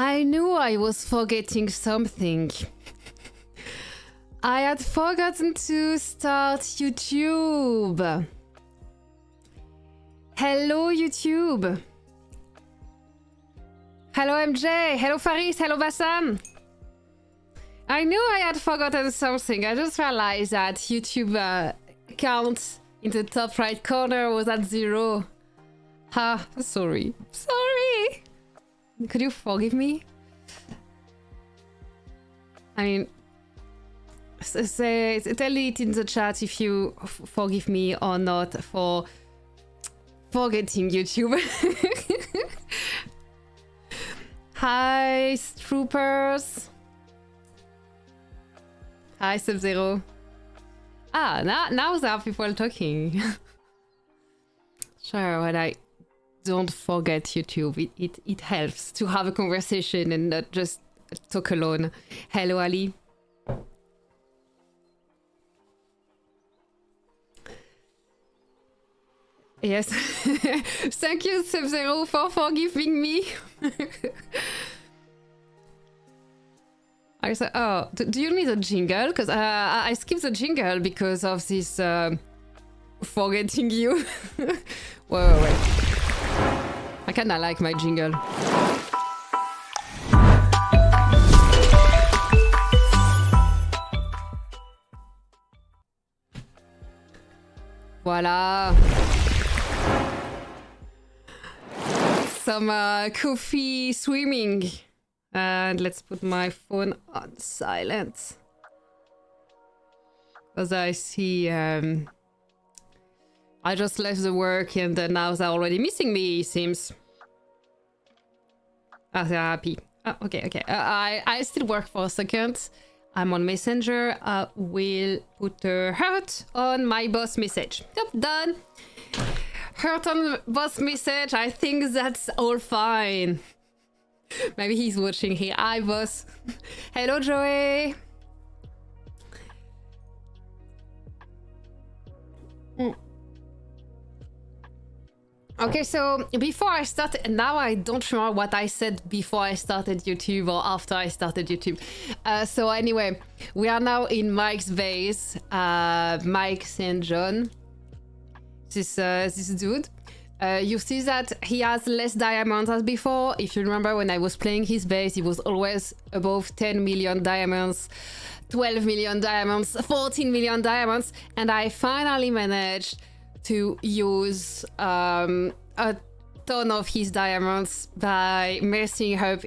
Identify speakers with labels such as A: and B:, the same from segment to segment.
A: I knew I was forgetting something. I had forgotten to start YouTube. Hello, YouTube. Hello, MJ. Hello, Faris. Hello, Bassam. I knew I had forgotten something. I just realized that YouTube count in the top right corner was at 0. Ah, sorry. Sorry. Could you forgive me? I mean, tell it in the chat if you forgive me or not for forgetting YouTube. Hi, troopers. Hi, Sub-Zero. Ah, now there are people talking. Sure, when I don't forget YouTube, it helps to have a conversation and not just talk alone. Hello, Ali. Yes. Thank you, Sub-Zero, for forgiving me. I said, oh, do you need a jingle? Because I skipped the jingle because of this forgetting you. wait. I kinda like my jingle. Voila. Some coffee swimming. And let's put my phone on silent. Because I see I just left the work and now they're already missing me, it seems. Ah, they're happy. Oh, okay. I still work for a second. I'm on Messenger. I will put a heart on my boss message. Yep, done. Heart on boss message. I think that's all fine. Maybe he's watching here. Hi, boss. Hello, Joey. Okay, so before I started, now I don't remember what I said before I started YouTube or after I started YouTube. So anyway, we are now in Maik's base. Maik St. John. This dude. You see that he has less diamonds as before. If you remember when I was playing his base, he was always above 10 million diamonds, 12 million diamonds, 14 million diamonds. And I finally managed to use a ton of his diamonds by messing up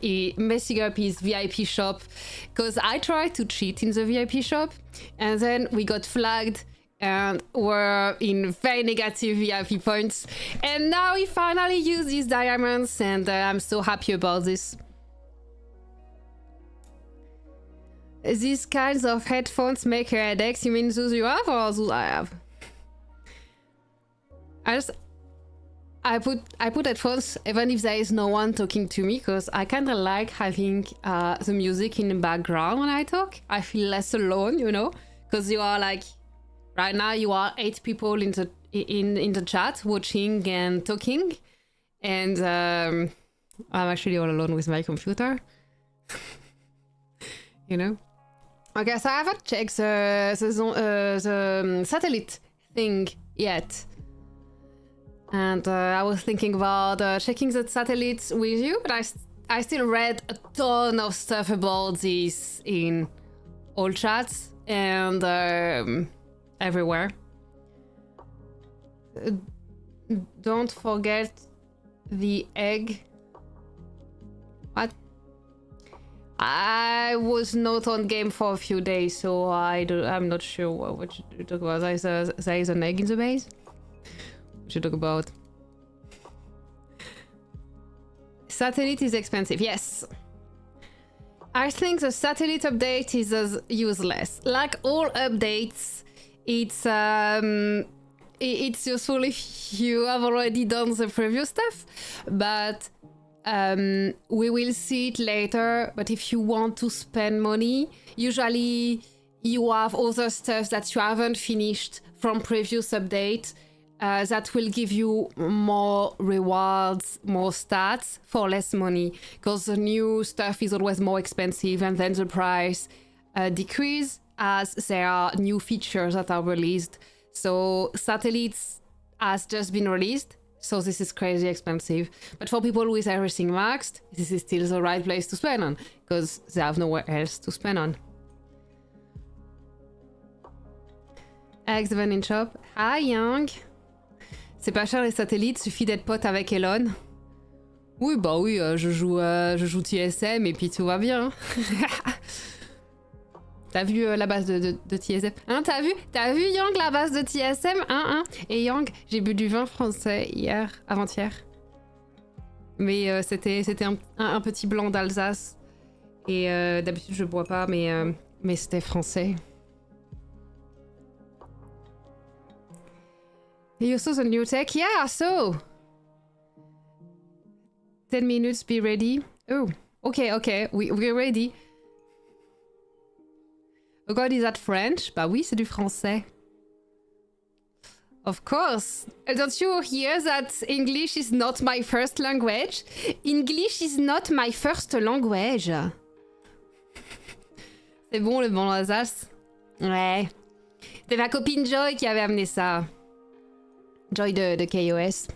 A: his VIP shop. Because I tried to cheat in the VIP shop and then we got flagged and were in very negative VIP points. And now he finally used his diamonds and I'm so happy about this. These kinds of headphones make headaches. You mean those you have or those I have? I put headphones even if there is no one talking to me because I kind of like having the music in the background when I talk. I feel less alone, you know, because you are like, right now you are 8 people in the chat watching and talking, and I'm actually all alone with my computer. You know. Okay, so I haven't checked the satellite thing yet. And I was thinking about checking the satellites with you, but I still read a ton of stuff about this in all chats and everywhere. Don't forget the egg. What? I was not on game for a few days, so I'm not sure what you talk about. There is an egg in the base? What you talk about? Satellite is expensive, yes. I think the satellite update is as useless. Like all updates, it's useful if you have already done the previous stuff, but we will see it later. But if you want to spend money, usually you have other stuff that you haven't finished from previous update. that will give you more rewards, more stats for less money, because the new stuff is always more expensive, and then the price decrease as there are new features that are released. So satellites has just been released, so this is crazy expensive. But for people with everything maxed, this is still the right place to spend on, because they have nowhere else to spend on. Alex the Van in Shop. Hi Young. C'est pas cher les satellites, suffit d'être pote avec Elon. Oui, bah oui, je joue TSM et puis tout va bien. T'as vu la base de TSM? Hein, t'as vu Yang, la base de TSM? Hein? Et Yang, j'ai bu du vin français hier, avant-hier. Mais c'était un petit blanc d'Alsace. Et d'habitude, je bois pas, mais c'était français. You saw the new tech? Yeah, I saw. 10 minutes, be ready. Oh, okay, we're ready. Oh god, is that French? Bah oui, c'est du français. Of course. Don't you hear that English is not my first language? English is not my first language. C'est bon, le bon d'Alsace? Ouais. C'est ma copine Joy qui avait amené ça. Joy de KOS.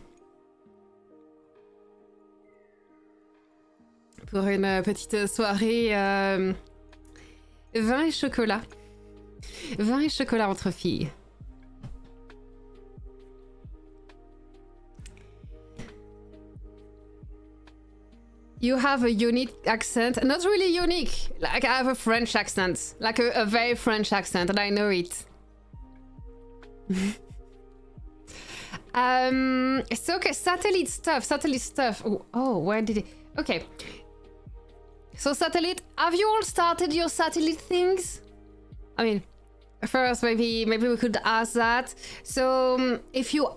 A: Pour une petite soirée vin et chocolat. Vin et chocolat entre filles. You have a unique accent. Not really unique. Like I have a French accent. Like a very French accent, and I know it. So okay, satellite stuff. Oh, where did it? Okay. So satellite, have you all started your satellite things? I mean, first maybe we could ask that. So if you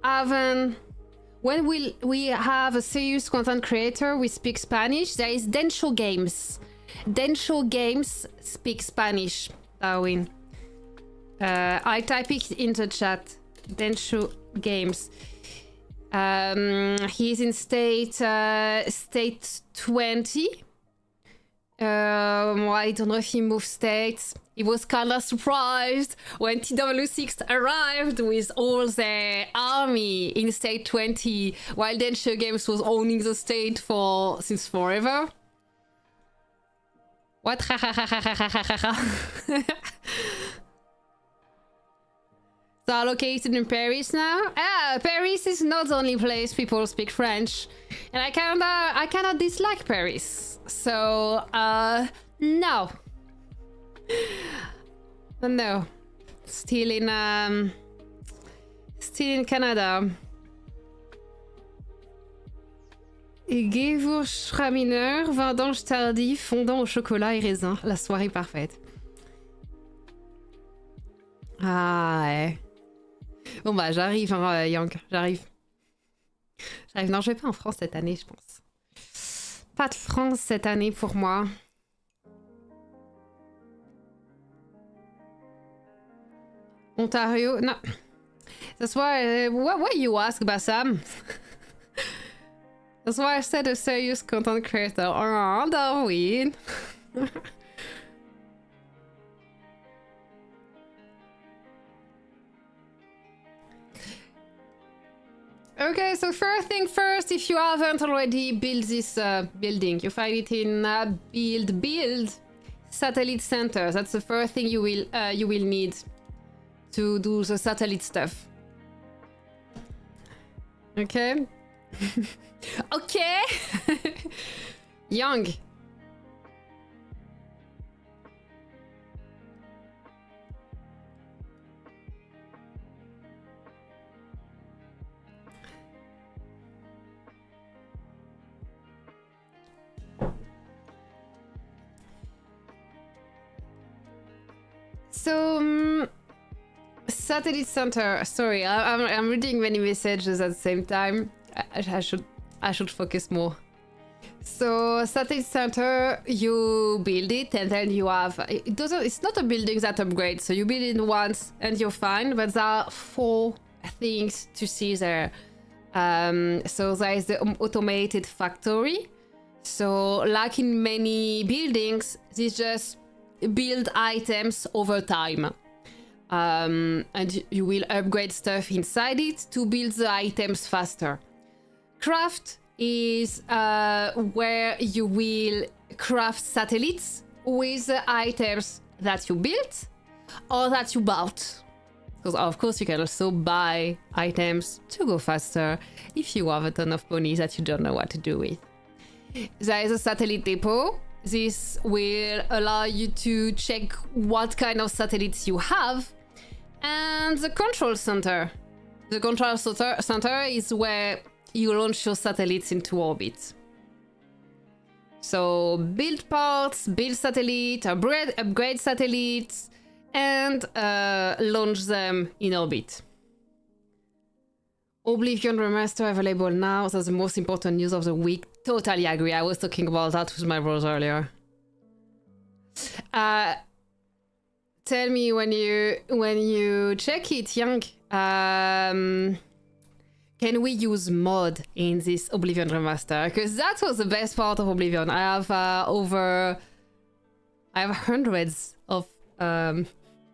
A: haven't, when will we have a serious content creator we speak Spanish? There is Dencho Games. Dencho Games speak Spanish. Darwin. I type it in the chat. Dencho Games. He's in state 20. I don't know if he moved states. He was kind of surprised when TW6 arrived with all their army in state 20, while Dencho Games was owning the state since forever. What? They are located in Paris now. Paris is not the only place people speak French, and I kinda dislike Paris. So no. Still in Canada. Gewürztraminer, vendange tardif, fondant au chocolat et raisin. La soirée parfaite. Ah ouais. Bon bah j'arrive, hein, Yang, j'arrive. Non, je vais pas en France cette année, je pense. Pas de France cette année pour moi. Ontario, no. That's why, what you ask, Bassam? That's why I said a serious content creator. Oh, Darwin. Okay, so first thing first, if you haven't already built this building, you find it in build satellite center. That's the first thing you will need to do the satellite stuff. Okay. Okay. Young. So, satellite center. Sorry, I'm reading many messages at the same time. I should focus more. So, satellite center, you build it, and then you have. It's not a building that upgrades. So you build it once and you're fine. But there are 4 things to see there. So there is the automated factory. So like in many buildings, this just build items over time. And you will upgrade stuff inside it to build the items faster. Craft is where you will craft satellites with the items that you built or that you bought. Because of course you can also buy items to go faster if you have a ton of ponies that you don't know what to do with. There is a satellite depot. This will allow you to check what kind of satellites you have. And the control center. The control center is where you launch your satellites into orbit. So build parts, build satellite, upgrade satellites, and launch them in orbit. Oblivion Remaster available now. That's the most important news of the week. Totally agree. I was talking about that with my bros earlier. Tell me when you check it, Young. Can we use mod in this Oblivion Remaster? Because that was the best part of Oblivion. I have hundreds of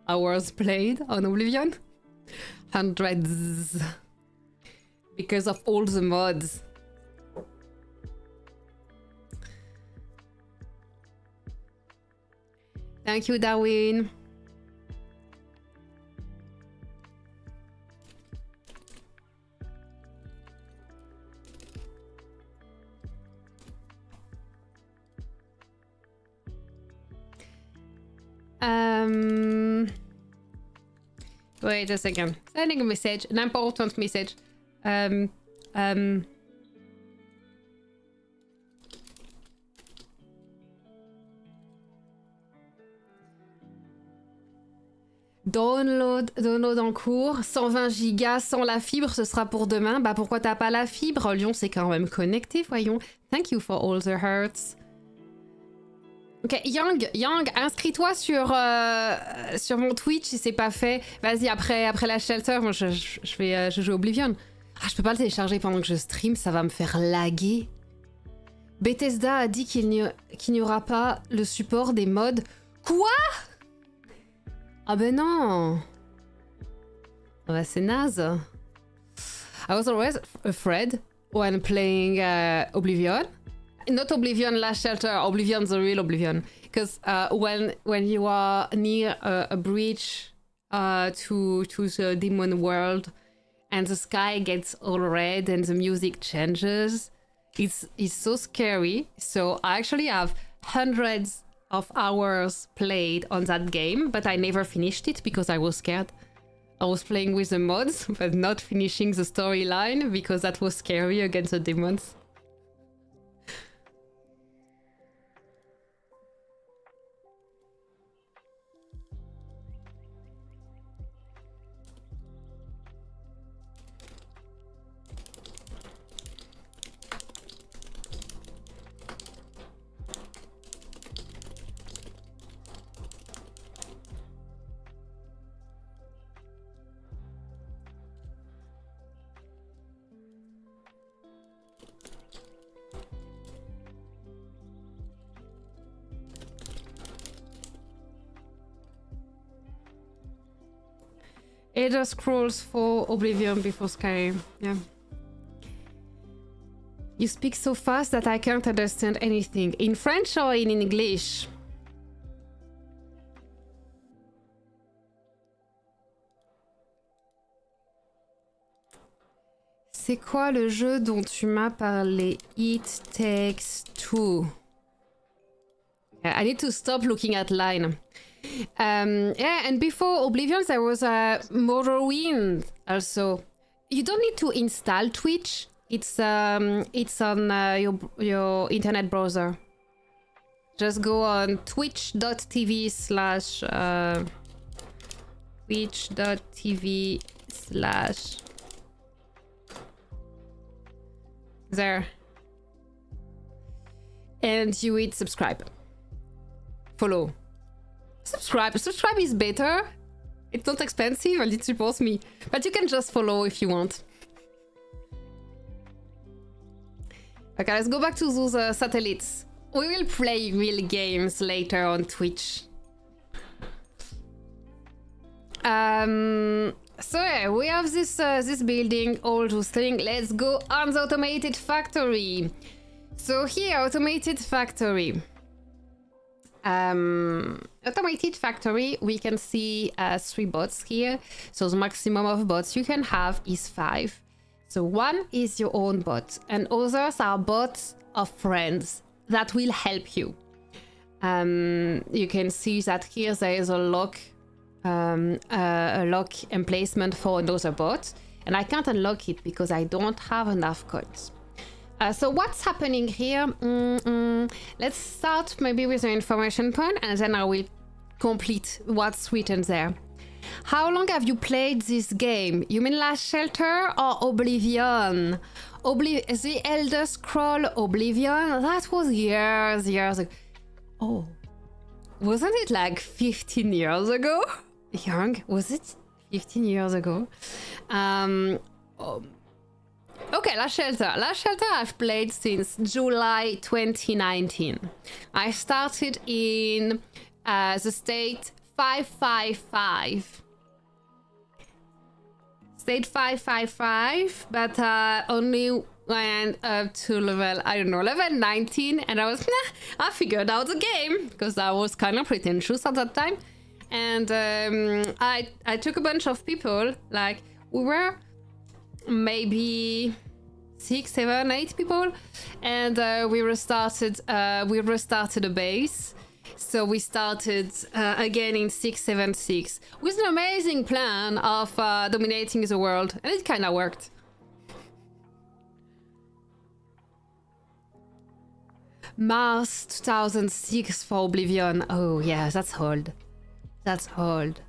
A: hours played on Oblivion. Hundreds. Because of all the mods. Thank you, Darwin. Wait a second. Sending a message, an important message. Download en cours, 120 gigas sans la fibre, ce sera pour demain. Bah pourquoi t'as pas la fibre? Lyon c'est quand même connecté, voyons. Thank you for all the hearts. Ok, Yang, inscris-toi sur mon Twitch si c'est pas fait. Vas-y, après la shelter, moi je joue Oblivion. Ah, je peux pas le télécharger pendant que je stream, ça va me faire laguer. Bethesda a dit qu'il n'y aura pas le support des mods. Quoi? Ah ben non. Ah bah c'est naze. I was always afraid when playing Oblivion. Not Oblivion Last Shelter, Oblivion the real Oblivion. Because when you are near a bridge to the demon world and the sky gets all red and the music changes, it's so scary. So I actually have hundreds of hours played on that game, but I never finished it because I was scared. I was playing with the mods, but not finishing the storyline because that was scary against the demons. Elder Scrolls 4 Oblivion before Skyrim. Yeah. You speak so fast that I can't understand anything. In French or in English? C'est quoi le jeu dont tu m'as parlé? It Takes Two. I need to stop looking at line. Yeah, and before Oblivion there was a Morrowind also. You don't need to install Twitch. It's on your internet browser. Just go on twitch.tv/. There. And you hit subscribe. Follow. Subscribe is better. It's not expensive and it supports me. But you can just follow if you want. Okay, let's go back to those satellites. We will play real games later on Twitch. So yeah, we have this building, all those things. Let's go on the automated factory. So here, automated factory. Automated factory, we can see 3 bots here. So the maximum of bots you can have is 5. So 1 is your own bot, and others are bots of friends that will help you. You can see that here there is a lock emplacement for another bot, and I can't unlock it because I don't have enough coins. So what's happening here? Let's start maybe with the information point, and then I will complete what's written there. How long have you played this game? You mean Last Shelter or Oblivion? The Elder Scroll Oblivion? That was years ago. Oh, wasn't it like 15 years ago? Young, was it 15 years ago? Okay, Last Shelter. Last Shelter I've played since July 2019. I started in the state 555. State 555, but only went up to level, I don't know, level 19, and I was, nah, I figured out the game, because I was kind of pretentious at that time. And I took a bunch of people, like, we were maybe 6, 7, 8 people, and we restarted a base. So we started again in 676 with an amazing plan of dominating the world, and it kind of worked. Mars 2006 for Oblivion. Oh yeah, that's old. That's old.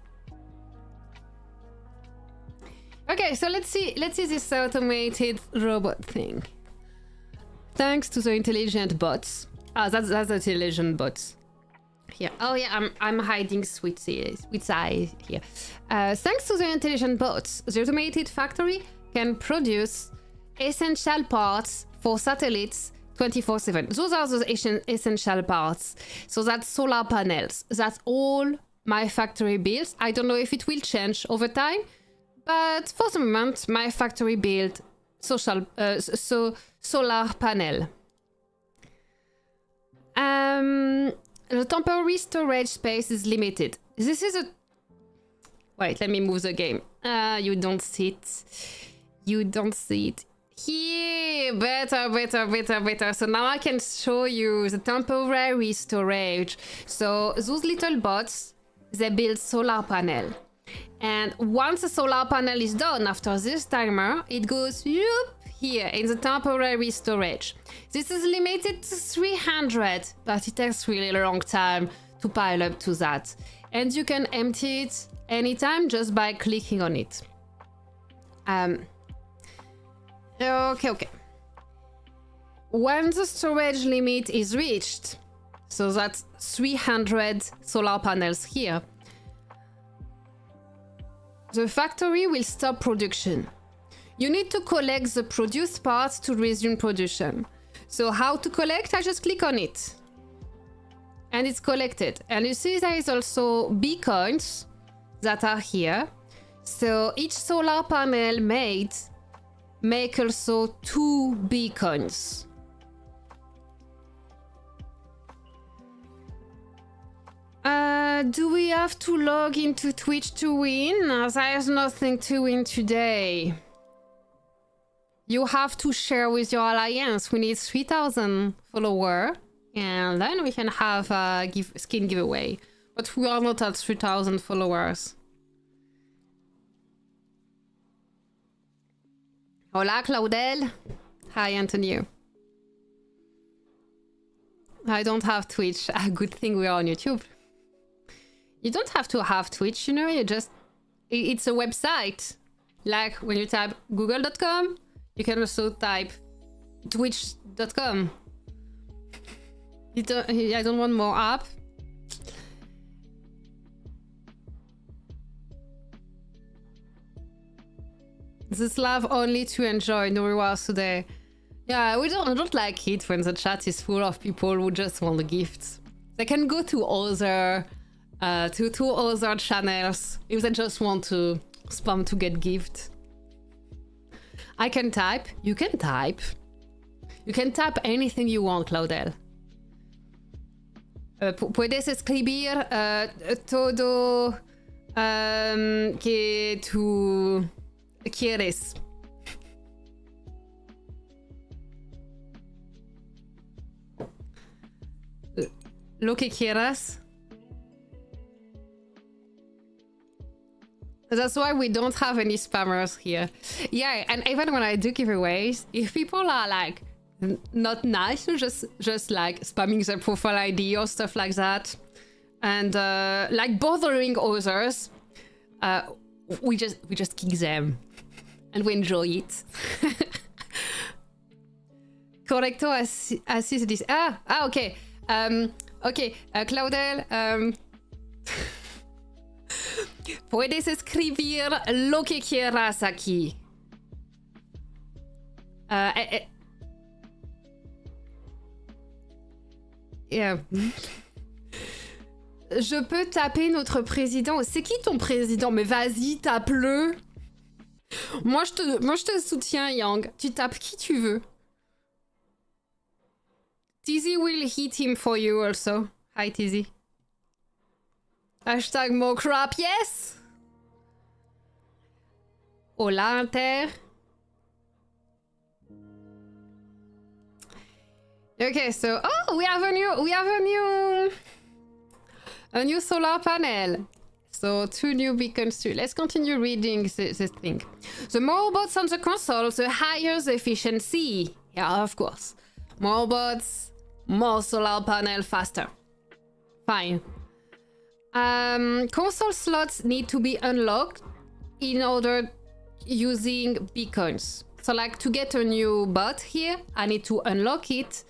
A: Okay, so let's see this automated robot thing. Thanks to the intelligent bots. Ah, that's the intelligent bots. Here. Oh yeah, I'm hiding sweet eye here. Thanks to the intelligent bots, the automated factory can produce essential parts for satellites 24/7. Those are the essential parts. So that's solar panels. That's all my factory builds. I don't know if it will change over time, but for the moment, my factory built solar panel. The temporary storage space is limited. This is a... Wait, let me move the game. You don't see it. You don't see it. Here, better. So now I can show you the temporary storage. So those little bots, they build solar panel. And once the solar panel is done, after this timer, it goes here in the temporary storage. This is limited to 300, but it takes really a long time to pile up to that. And you can empty it anytime just by clicking on it. Okay. When the storage limit is reached, so that's 300 solar panels here, the factory will stop production. You need to collect the produced parts to resume production. So how to collect? I just click on it. And it's collected. And you see there is also bcoins that are here. So each solar panel made make also 2 bcoins. Do we have to log into Twitch to win? There's nothing to win today. You have to share with your alliance. We need 3,000 followers, and then we can have a skin giveaway. But we are not at 3,000 followers. Hola, Claudel. Hi, Antonio. I don't have Twitch. A good thing we are on YouTube. You don't have to have Twitch, you know, you just... It's a website. Like when you type google.com, you can also type twitch.com. I don't want more app. This love only to enjoy, no rewards today. Yeah, I don't like it when the chat is full of people who just want gifts. They can go to other other channels if they just want to spam to get gifts. I can type. You can type. You can type anything you want, Claudel. Puedes escribir todo que tú quieres. Lo que quieras. That's why we don't have any spammers here. Yeah, and even when I do giveaways, if people are like not nice, just like spamming their profile ID or stuff like that, and like bothering others, we just kick them, and we enjoy it. Correcto así se dice. Ah, okay. Ok, Claudel, puedes escribir lo que quieras aquí. Yeah. Je peux taper notre président. C'est qui ton président? Mais vas-y, tape-le. Moi, je te soutiens, Yang. Tu tapes qui tu veux. Tizzy will hit him for you also. Hi, Tizzy. Hashtag more crap, yes! Hola, Inter. Okay, so we have a new solar panel. So 2 new beacons too. Let's continue reading this thing. The more bots on the console, the higher the efficiency. Yeah, of course. More bots, more solar panel, faster. Fine. Console slots need to be unlocked in order using beacons. So like to get a new bot here, I need to unlock it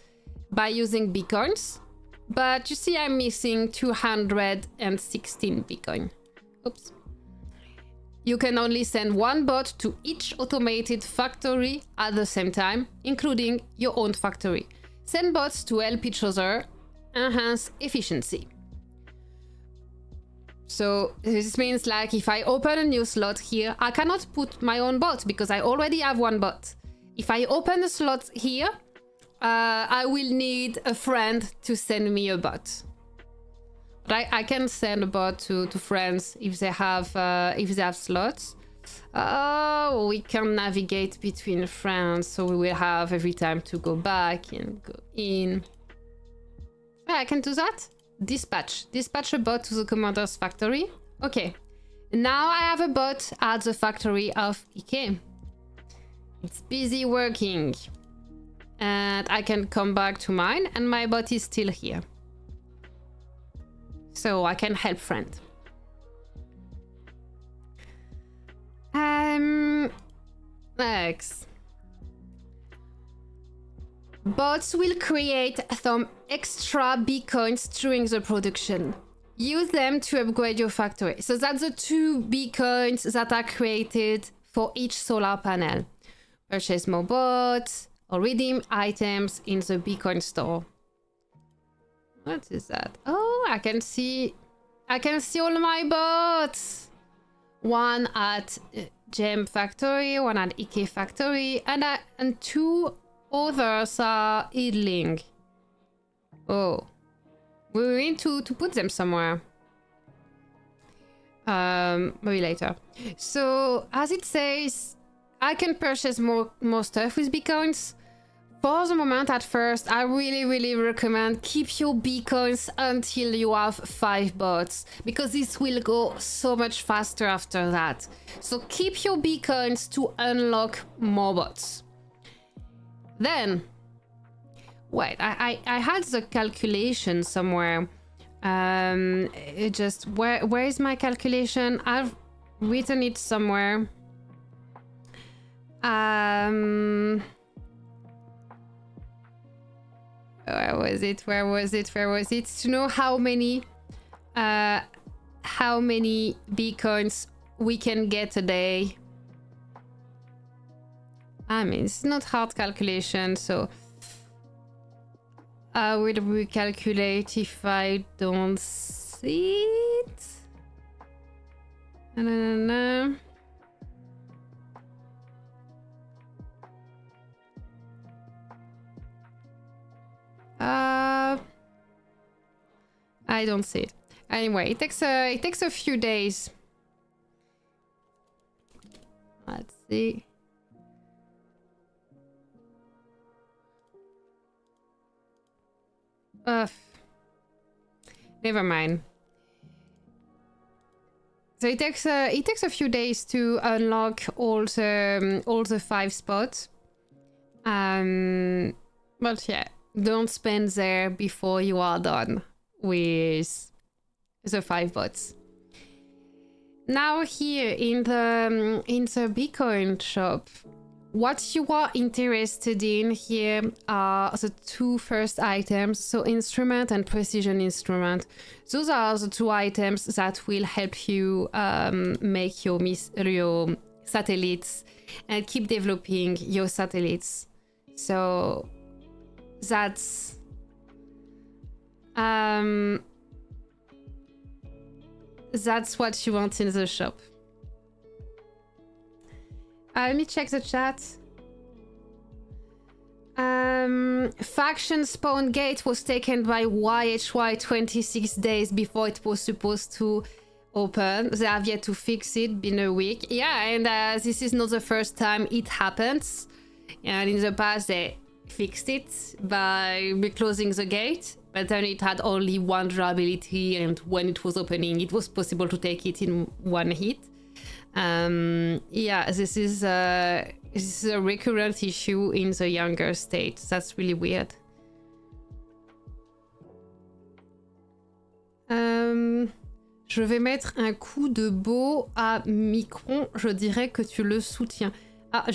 A: by using beacons. But you see I'm missing 216 beacon. Oops. You can only send 1 bot to each automated factory at the same time, including your own factory. Send bots to help each other, enhance efficiency. So this means like if I open a new slot here, I cannot put my own bot because I already have 1 bot. If I open a slot here, I will need a friend to send me a bot. But I can send a bot to friends if they have slots. Oh, we can navigate between friends, so we will have every time to go back and go in. Yeah, I can do that. Dispatch a bot to the commander's factory. Okay, now I have a bot at the factory of Ike. It's busy working. And I can come back to mine, and my bot is still here. So I can help friend. Next. Bots will create some extra beacons during the production. Use them to upgrade your factory. So that's the 2 beacons that are created for each solar panel. Purchase more bots or redeem items in the beacon store. What is that? Oh, I can see all my bots. 1 at Gem Factory, 1 at Ike Factory, and 2 others are idling. Oh, we need to put them somewhere. Maybe later. So as it says, I can purchase more stuff with beacons. For the moment, at first, I really recommend keep your beacons until you have 5 bots, because this will go so much faster after that. So keep your beacons to unlock more bots. Then, wait, I had the calculation somewhere. Where is my calculation? I've written it somewhere. Where was it? To know how many beacons we can get a day. I mean, it's not hard calculation, so I will recalculate if I don't see it. No. I don't see it. Anyway, it takes a few days. Let's see. Never mind. So it takes a few days to unlock all the 5 spots. But yeah, don't spend there before you are done with the 5 bots. Now here in the bcoin shop, what you are interested in here are the 2 first items, so instrument and precision instrument. Those are the 2 items that will help you make your satellites and keep developing your satellites. So that's what you want in the shop. Let me check the chat. Faction spawn gate was taken by YHY 26 days before it was supposed to open. They have yet to fix it, been a week. Yeah, and this is not the first time it happens. And in the past they fixed it by closing the gate, but then it had only 1 durability, and when it was opening it was possible to take it in 1 hit. Yeah, this is a recurrent issue in the younger state. That's really weird. Je vais mettre un coup de beau à Micron. Je dirais que tu le soutiens. Ah,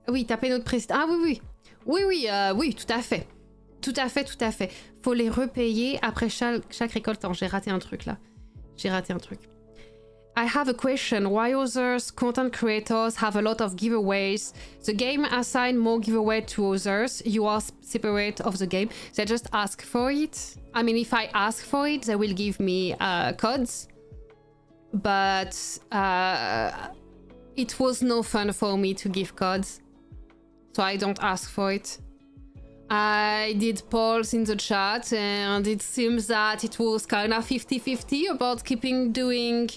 A: oui, taper notre président. Ah oui, oui, tout à fait. Tout à fait. Faut les repayer après chaque récolte. J'ai raté un truc là. I have a question. Why others content creators have a lot of giveaways? The game assign more giveaway to others. You are separate of the game. They just ask for it. I mean, if I ask for it, they will give me codes. But it was no fun for me to give codes, so I don't ask for it. I did polls in the chat, and it seems that it was kind of 50-50 about keeping doing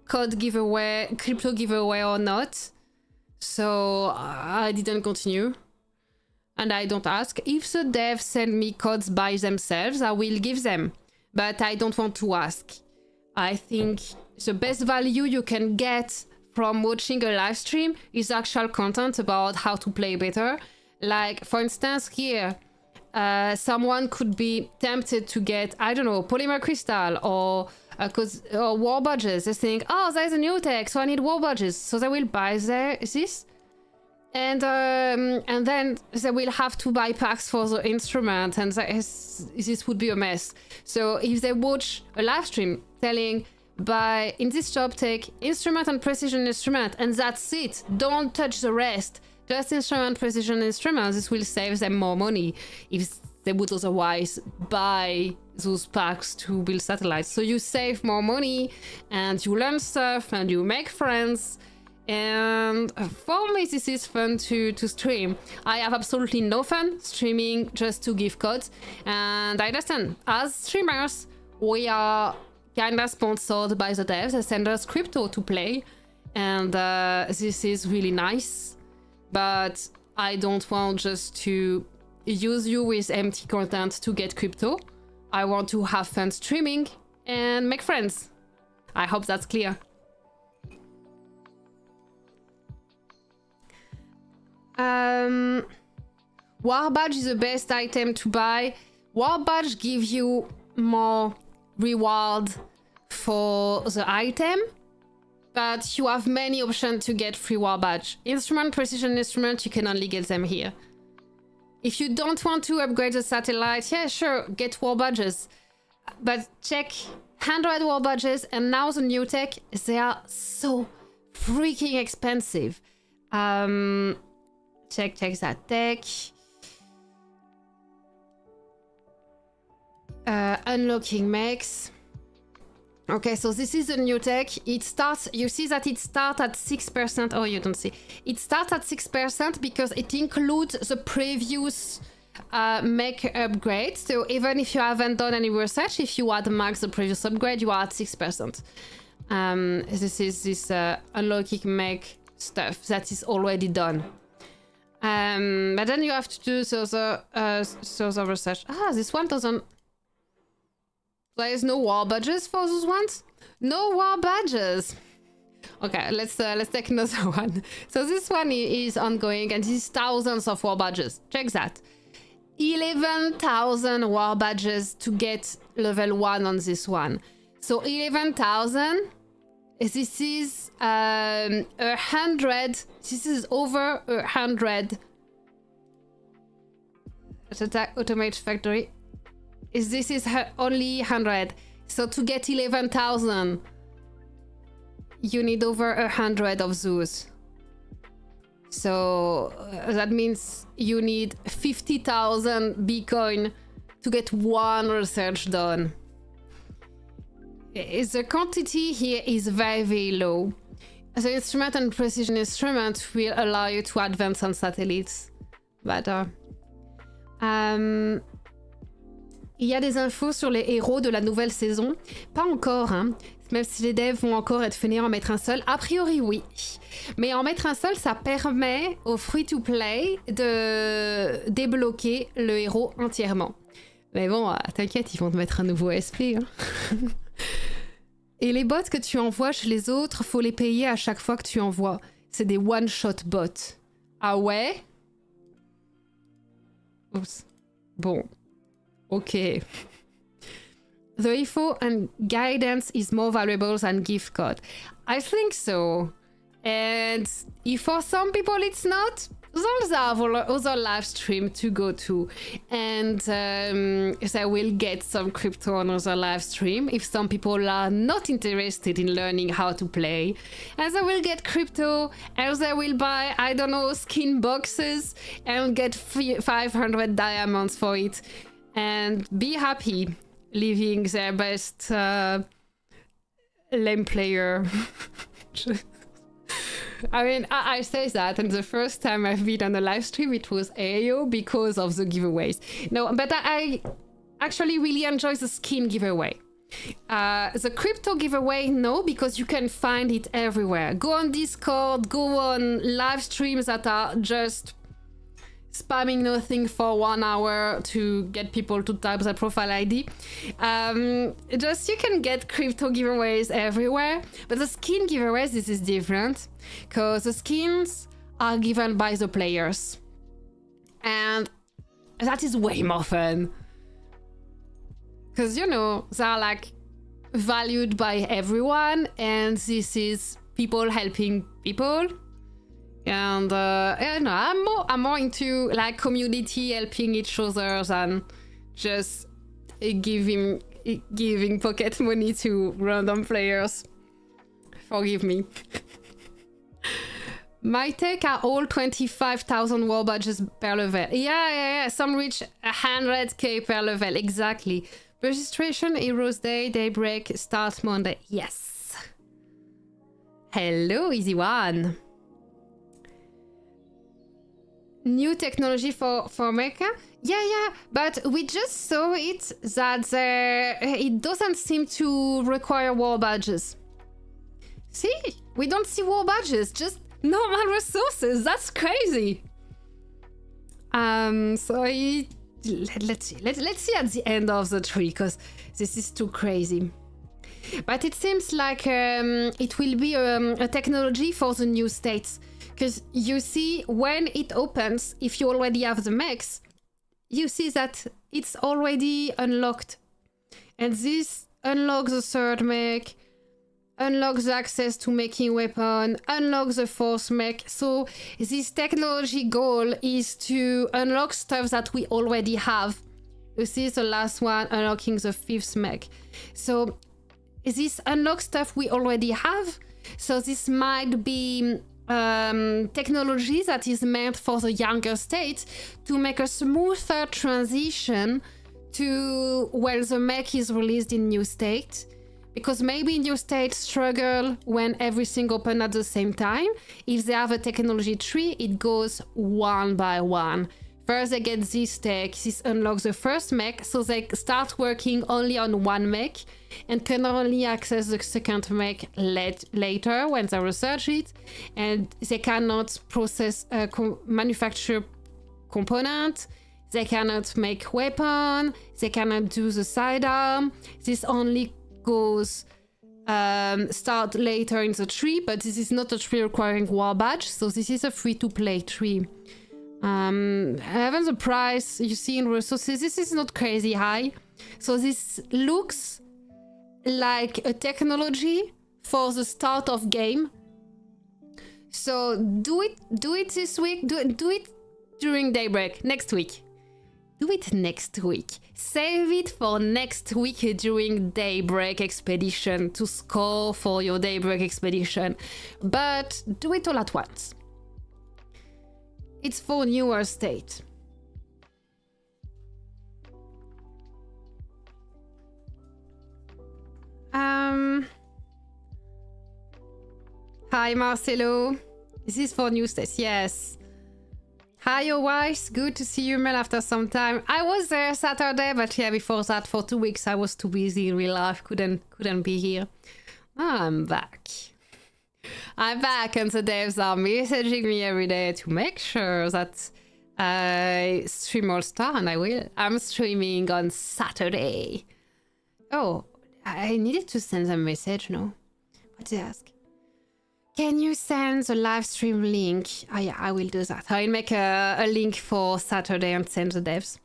A: code giveaway, crypto giveaway or not. So I didn't continue. And I don't ask. If the devs send me codes by themselves, I will give them. But I don't want to ask. I think the best value you can get from watching a live stream is actual content about how to play better. Like, for instance, here, someone could be tempted to get, I don't know, polymer crystal or war badges. They think, oh, there's a new tech, so I need war badges. So they will buy this. And then they will have to buy packs for the instrument, and this would be a mess. So if they watch a live stream telling, buy in this shop, take instrument and precision instrument, and that's it, don't touch the rest, just instrument, precision instrument, this will save them more money if they would otherwise buy those packs to build satellites. So you save more money, and you learn stuff, and you make friends. And for me, this is fun to stream. I have absolutely no fun streaming just to give codes. And I understand, as streamers, we are kind of sponsored by the devs. They send us crypto to play. And this is really nice. But I don't want just to use you with empty content to get crypto. I want to have fun streaming and make friends. I hope that's clear. War badge is the best item to buy. War badge gives you more reward for the item, but you have many options to get free war badge. Instrument, precision instrument, you can only get them here. If you don't want to upgrade the satellite, yeah, sure, get war badges. But check 100 war badges, and now the new tech, they are so freaking expensive. check that tech. Unlocking mechs. Okay, so this is a new tech. It starts, you see that it starts at 6%. Oh, you don't see. It starts at 6% because it includes the previous mech upgrade. So even if you haven't done any research, if you had max the previous upgrade, you are at 6%. This is this unlocking mech stuff that is already done. But then you have to do the research. Ah, this one doesn't... There is no war badges for those ones? No war badges! Okay, let's take another one. So this one is ongoing and this is thousands of war badges. Check that. 11,000 war badges to get level 1 on this one. So 11,000, this is 100, this is over 100. Attack automate factory. This is only 100. So to get 11,000, you need over 100 of those. So that means you need 50,000 bcoin to get one research done. The quantity here is very, very low. The instrument and precision instrument will allow you to advance on satellites better. Il y a des infos sur les héros de la nouvelle saison. Pas encore, hein. Même si les devs vont encore être finis en mettre un seul. A priori, oui. Mais en mettre un seul, ça permet au free-to-play de débloquer le héros entièrement. Mais bon, t'inquiète, ils vont te mettre un nouveau SP. Hein. Et les bots que tu envoies chez les autres, faut les payer à chaque fois que tu envoies. C'est des one-shot bots. Ah ouais? Oups. Bon. Okay. The info and guidance is more valuable than gift card. I think so. And if for some people it's not, those have other live stream to go to. And they will get some crypto on other live stream if some people are not interested in learning how to play. And they will get crypto and they will buy, I don't know, skin boxes and get 500 diamonds for it. And be happy living their best lame player. I mean, I say that, and the first time I've been on a live stream, it was AO because of the giveaways. No, but I actually really enjoy the skin giveaway. The crypto giveaway, no, because you can find it everywhere. Go on Discord, go on live streams that are just spamming nothing for 1 hour to get people to type their profile ID. Just you can get crypto giveaways everywhere, but the skin giveaways, this is different because the skins are given by the players and that is way more fun because, you know, they're like valued by everyone and this is people helping people. And you know, I'm more into like community helping each other than just giving pocket money to random players. Forgive me. My take are all 25,000 war badges per level. Yeah. Some reach 100k per level. Exactly. Registration, Heroes Day, Daybreak, start Monday. Yes. Hello, easy one. New technology for mecha? Yeah, but we just saw it that it doesn't seem to require war badges. See? We don't see war badges, just normal resources. That's crazy. So let's see at the end of the tree, because this is too crazy. But it seems like it will be a technology for the new states. Because you see, when it opens, if you already have the mechs, you see that it's already unlocked. And this unlocks the third mech, unlocks the access to making weapon, unlocks the fourth mech. So this technology goal is to unlock stuff that we already have. You see the last one, unlocking the fifth mech. So this unlocks stuff we already have. So this might be technology that is meant for the younger state to make a smoother transition to when the mech is released in new state. Because maybe new states struggle when everything opens at the same time. If they have a technology tree, it goes one by one. First they get this tech, this unlocks the first mech, so they start working only on one mech and can only access the second mech later when they research it, and they cannot process manufacture component, they cannot make weapon, they cannot do the sidearm. This only goes start later in the tree, but this is not a tree requiring war badge, so this is a free-to-play tree. Even the price you see in resources, this is not crazy high. So this looks like a technology for the start of game. So do it this week, do it during daybreak, next week. Do it next week. Save it for next week during daybreak expedition to score for your daybreak expedition. But do it all at once. It's for newer state. Hi Marcelo. This is for new states, yes. Hi your wife, good to see you man after some time. I was there Saturday, but yeah, before that for 2 weeks I was too busy in real life, couldn't be here. I'm back. I'm back and the devs are messaging me every day to make sure that I stream All Star, and I will. I'm streaming on Saturday. Oh, I needed to send them a message, no? What did they ask? Can you send the live stream link? Oh yeah, I will do that. I will make a link for Saturday and send the devs.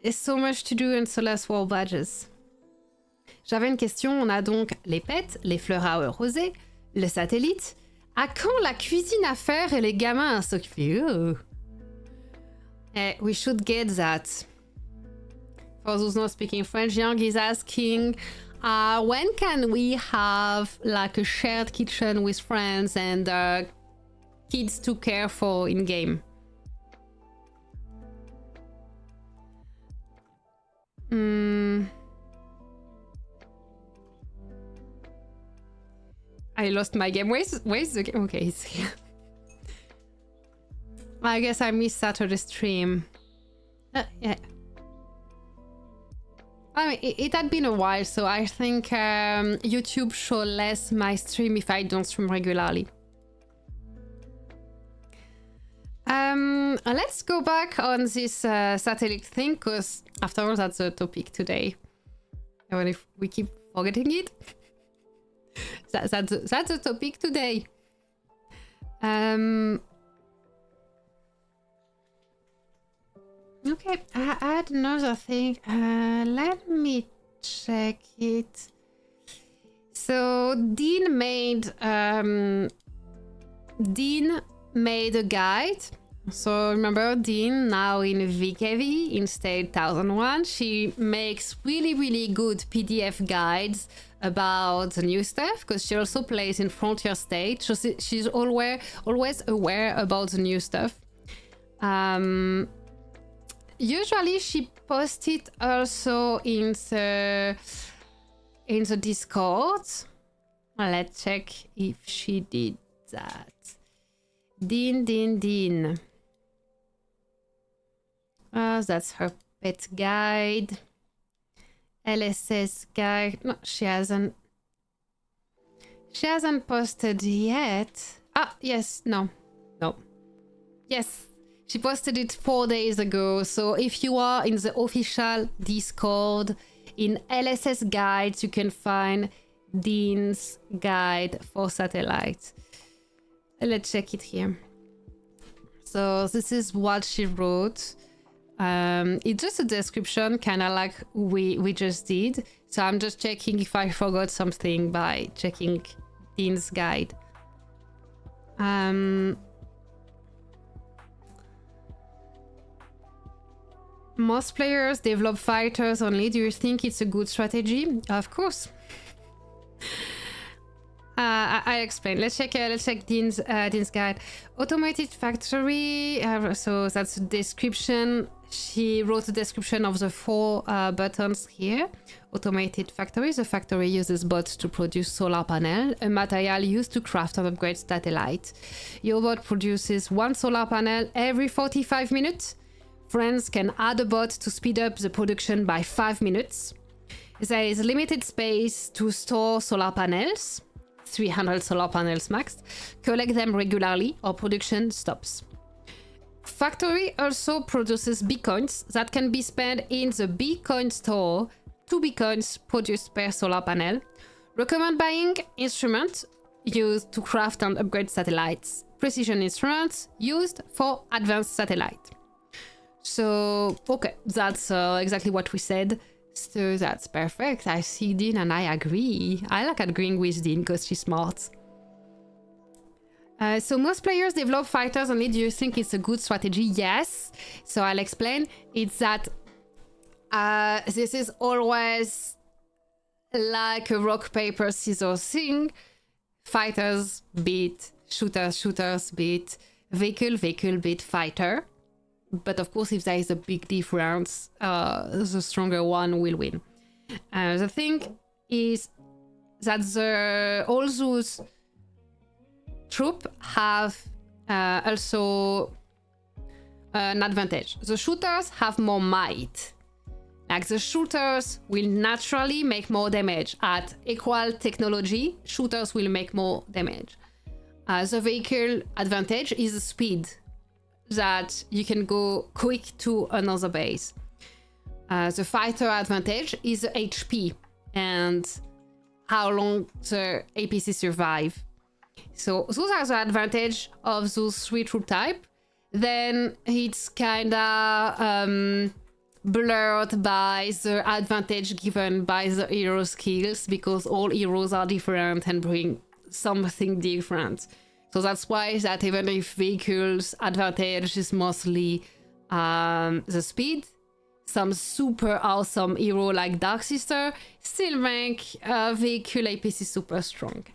A: There's so much to do and so less war badges. J'avais une question, on a donc les pets, les fleurs à eux rosés, le satellite. À quand la cuisine à faire et les gamins à s'occuper? We should get that. For those not speaking French, Young is asking, when can we have like a shared kitchen with friends and kids to care for in game? I lost my game. Where's the game? Okay, it's here. I guess I missed Saturday stream. Yeah. I mean, it had been a while, so I think YouTube show less my stream if I don't stream regularly. Let's go back on this satellite thing, because after all, that's the topic today. And if we keep forgetting it, that's the topic today. Okay, I had another thing. Let me check it. So Dean made a guide. So remember Dean now in VKV in state 1001. She makes really good PDF guides about the new stuff, because she also plays in Frontier State. So she's always aware about the new stuff. Usually she posts it also in the Discord. Let's check if she did that. Dean. That's her pet guide. LSS guide. No, she hasn't posted yet. Yes, no. Yes, she posted it 4 days ago. So if you are in the official Discord, in LSS guides, you can find Dean's guide for satellite. Let's check it here. So this is what she wrote. It's just a description, kind of like we just did. So I'm just checking if I forgot something by checking Dean's guide. Most players develop fighters only. Do you think it's a good strategy? Of course. I explain. Let's check Dean's guide. Automated factory. So that's a description. She wrote a description of the 4 buttons here. Automated factory. The factory uses bots to produce solar panel, a material used to craft and upgrade satellite. Your bot produces 1 solar panel every 45 minutes. Friends can add a bot to speed up the production by 5 minutes. There is limited space to store solar panels, 300 solar panels max. Collect them regularly or production stops. Factory also produces bcoins that can be spent in the bcoin store. 2 bcoins produced per solar panel. Recommend buying instruments used to craft and upgrade satellites. Precision instruments used for advanced satellite. So, okay, that's exactly what we said. So that's perfect. I see Dean and I agree. I like agreeing with Dean because she's smart. So most players develop fighters only. Do you think it's a good strategy? Yes. So I'll explain. It's that this is always like a rock, paper, scissors thing. Fighters beat shooters, shooters beat vehicle, vehicle beat fighter. But of course, if there is a big difference, the stronger one will win. The thing is that all those troops have also an advantage. The shooters have more might. Like the shooters will naturally make more damage. At equal technology, shooters will make more damage. The vehicle advantage is the speed, that you can go quick to another base. The fighter advantage is the HP and how long the APC survive. So those are the advantage of those 3 troop type. Then it's kinda blurred by the advantage given by the hero skills, because all heroes are different and bring something different. So that's why that even if vehicles advantage is mostly the speed, some super awesome hero like Dark Sister still make vehicle APC super strong.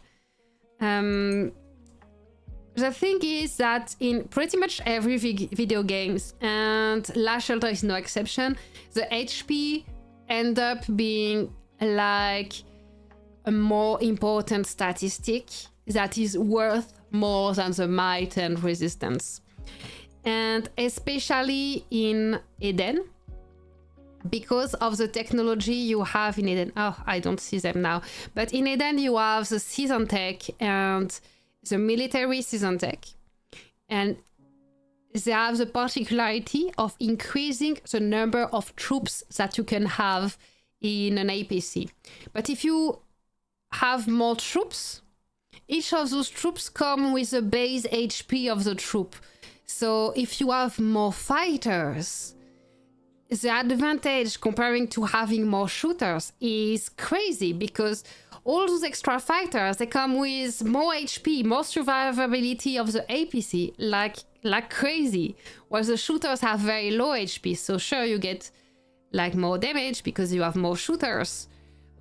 A: The thing is that in pretty much every video games, and Last Shelter is no exception, the HP end up being like a more important statistic that is worth more than the might and resistance. And especially in Eden, because of the technology you have in Eden. Oh, I don't see them now. But in Eden, you have the season tech and the military season tech. And they have the particularity of increasing the number of troops that you can have in an APC. But if you have more troops, each of those troops come with the base HP of the troop. So if you have more fighters, the advantage comparing to having more shooters is crazy, because all those extra fighters, they come with more HP, more survivability of the APC, like crazy. While the shooters have very low HP, so sure you get like more damage because you have more shooters,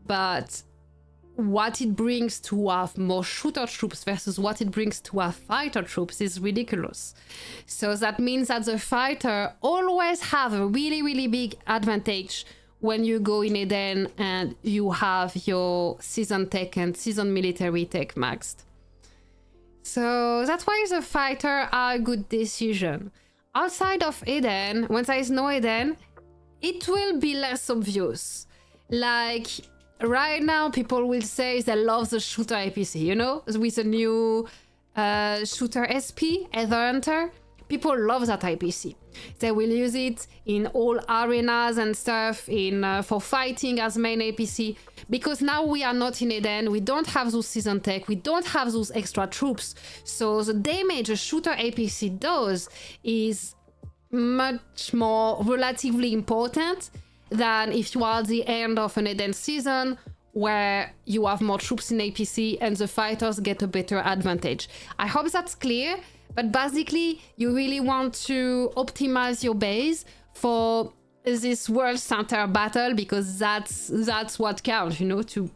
A: but what it brings to have more shooter troops versus what it brings to have fighter troops is ridiculous. So that means that the fighter always have a really, really big advantage when you go in Eden and you have your season tech and season military tech maxed. So that's why the fighter are a good decision. Outside of Eden, when there is no Eden, it will be less obvious. Like, right now, people will say they love the shooter APC, you know? With the new shooter SP, Ether Hunter, people love that APC. They will use it in all arenas and stuff, for fighting as main APC. Because now we are not in Eden, we don't have those season tech, we don't have those extra troops. So the damage a shooter APC does is much more relatively important than if you are at the end of an Eden season where you have more troops in APC and the fighters get a better advantage. I hope that's clear, but basically you really want to optimize your base for this world center battle, because that's what counts, you know, to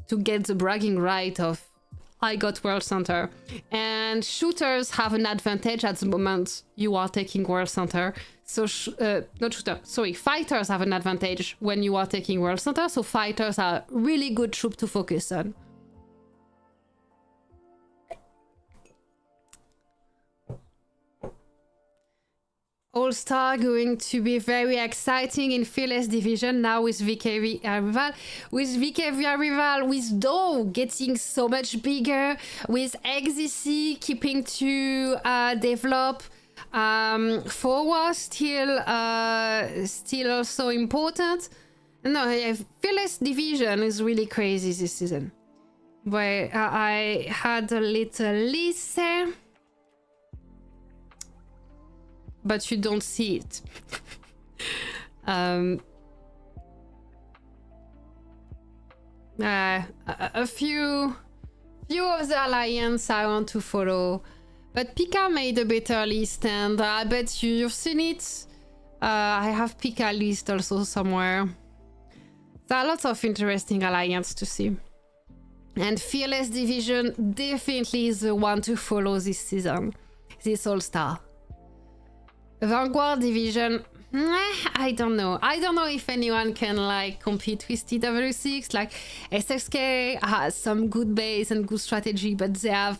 A: to get the bragging right of I got World Center. And shooters have an advantage at the moment you are taking World Center. So, fighters have an advantage when you are taking World Center. So fighters are really good troop to focus on. All-Star going to be very exciting in Fearless Division now with VKV Arrival. With VKV Arrival, with Doe getting so much bigger, with XDC keeping to develop, forward still also important. No, Fearless Division is really crazy this season. But I had a little list there. But you don't see it. A few of the alliance I want to follow, but Pika made a better list, and I bet you've seen it. I have Pika list also somewhere. There are lots of interesting alliance to see, and Fearless Division definitely is the one to follow this season. This All-Star. Vanguard Division, I don't know. I don't know if anyone can like compete with TW6. Like SXK has some good base and good strategy, but they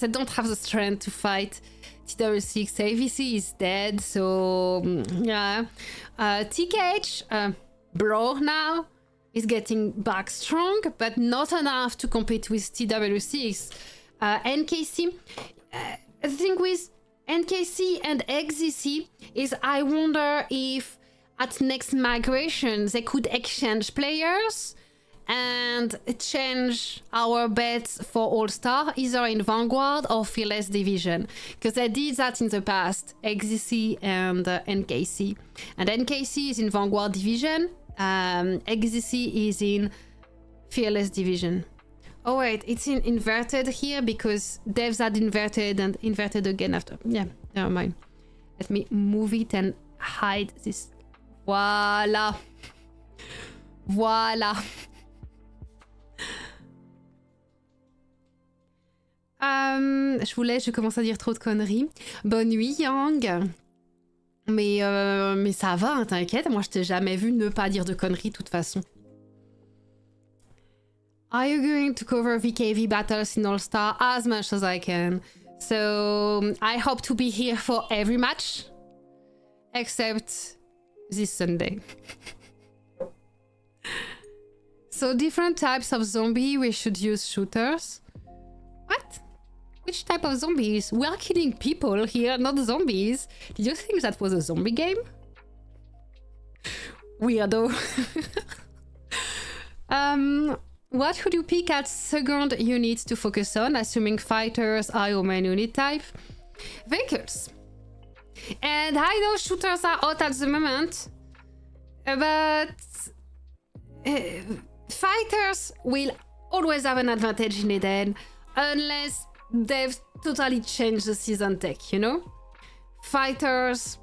A: don't have the strength to fight TW6. AVC is dead, so yeah. TKH, Bro now is getting back strong, but not enough to compete with TW6. NKC, the thing with NKC and XDC is I wonder if at next migration they could exchange players and change our bets for All-Star either in Vanguard or Fearless Division, because they did that in the past, XDC and NKC. And NKC is in Vanguard Division, XDC is in Fearless Division. Oh wait, it's inverted here because devs had inverted and inverted again after. Yeah, never mind. Let me move it and hide this. Voila. Voila. Je commence à dire trop de conneries. Bonne nuit, Yang. Mais ça va, hein, t'inquiète. Moi, je t'ai jamais vu ne pas dire de conneries de toute façon. Are you going to cover VKV battles in All-Star? As much as I can. So I hope to be here for every match. Except this Sunday. So different types of zombie, we should use shooters. What? Which type of zombies? We are killing people here, not zombies. Did you think that was a zombie game? Weirdo. What should you pick as second unit to focus on, assuming fighters are your main unit type? Vehicles. And I know shooters are out at the moment, but fighters will always have an advantage in Eden, unless they've totally changed the season tech, you know? Fighters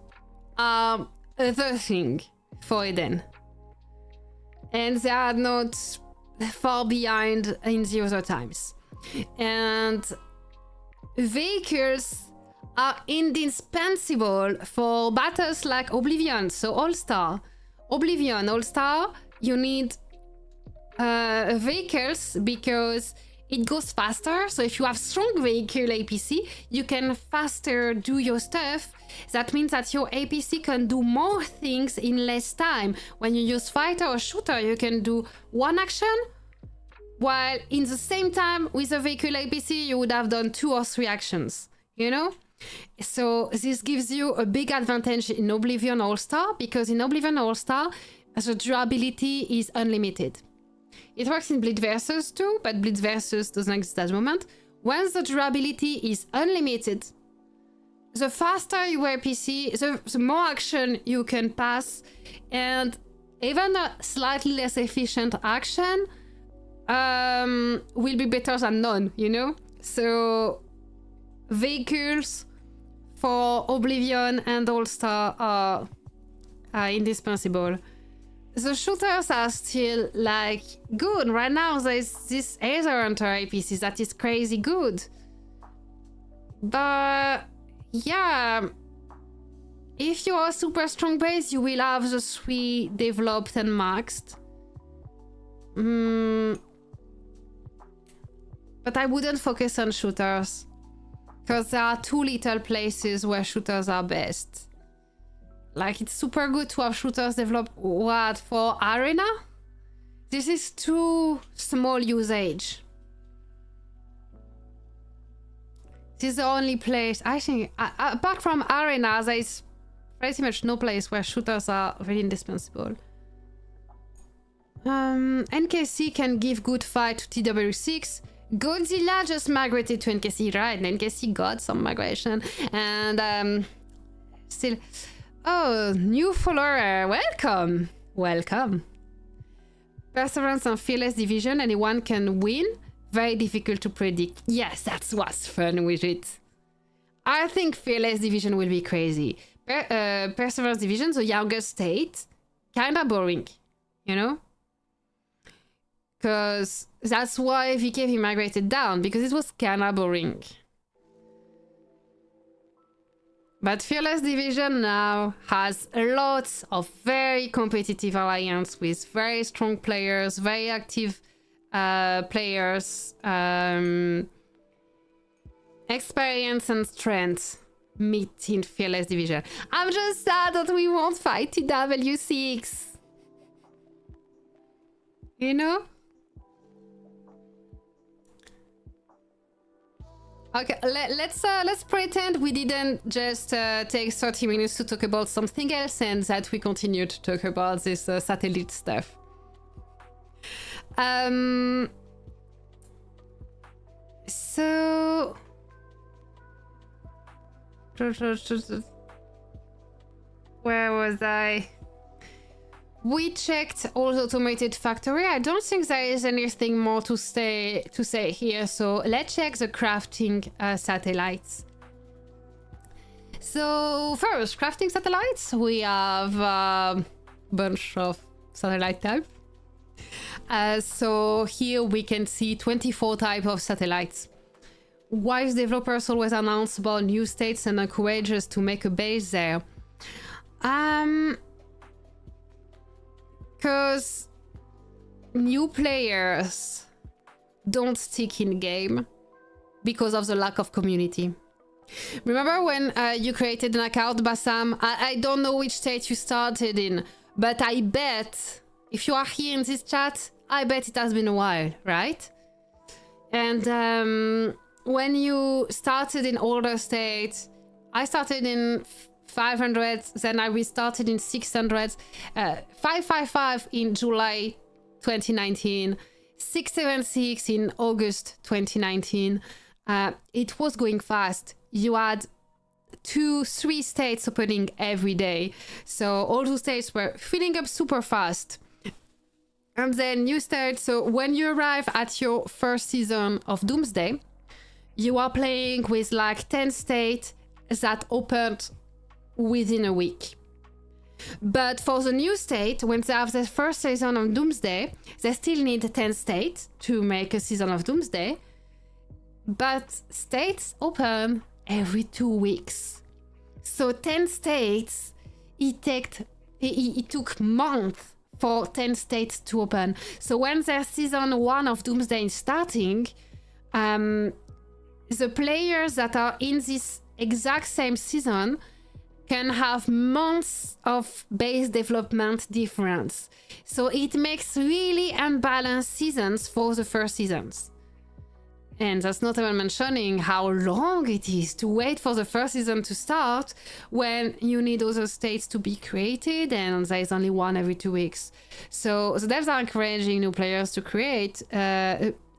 A: are the thing for Eden. And they are not far behind in the other times. And vehicles are indispensable for battles like Oblivion. So All-Star, Oblivion, All-Star, you need vehicles because it goes faster. So if you have strong vehicle APC, you can faster do your stuff. That means that your APC can do more things in less time. When you use fighter or shooter, you can do one action, while in the same time with a vehicle APC, you would have done 2 or 3 actions, you know? So this gives you a big advantage in Oblivion All-Star, because in Oblivion All-Star, the durability is unlimited. It works in Bleed Versus too, but Bleed Versus doesn't exist at the moment. Once the durability is unlimited, the faster your APC, the more action you can pass, and even a slightly less efficient action will be better than none, you know? So vehicles for Oblivion and All-Star are indispensable. the shooters are still like good. Right now there's this Aether Hunter APC that is crazy good. But yeah, if you are a super strong base, you will have the 3 developed and maxed. But I wouldn't focus on shooters, because there are too little places where shooters are best. Like, it's super good to have shooters develop what for arena? This is too small usage. This is the only place, I think, apart from arena, there is pretty much no place where shooters are really indispensable. NKC can give good fight to TW6. Godzilla just migrated to NKC, right? And NKC got some migration. And still... Oh, new follower, welcome! Welcome. Perseverance and Fearless Division, anyone can win. Very difficult to predict. Yes, that's what's fun with it. I think Fearless Division will be crazy. Perseverance Division, the youngest state, kinda boring, you know? Because that's why VKV migrated down, because it was kinda boring. But Fearless Division now has a lot of very competitive alliance with very strong players, very active players, experience and strength meet in Fearless Division. I'm just sad that we won't fight TW6. You know? Okay, let's pretend we didn't just take 30 minutes to talk about something else and that we continue to talk about this satellite stuff. So... Where was I? We checked all the automated factory. I don't think there is anything more to say here. So let's check the crafting satellites. So first, crafting satellites. We have a bunch of satellite types. So here we can see 24 types of satellites. Wise developers always announce about new states and encourage us to make a base there. Because new players don't stick in game because of the lack of community. Remember when you created an account, Bassam? I don't know which state you started in, but I bet, if you are here in this chat, I bet it has been a while, right? And when you started in older states, I started in 500, then I restarted in 600, 555 in July 2019, 676 in August 2019. It was going fast. You had 2-3 states opening every day. So all those states were filling up super fast. And then new states. So when you arrive at your first season of Doomsday, you are playing with like 10 states that opened within a week. But for the new state, when they have their first season of Doomsday, they still need 10 states to make a season of Doomsday. But states open every 2 weeks. So 10 states, it took months for 10 states to open. So when their season 1 of Doomsday is starting, the players that are in this exact same season can have months of base development difference. So it makes really unbalanced seasons for the first seasons. And that's not even mentioning how long it is to wait for the first season to start when you need other states to be created and there is only one every 2 weeks. So the devs are encouraging new players to create,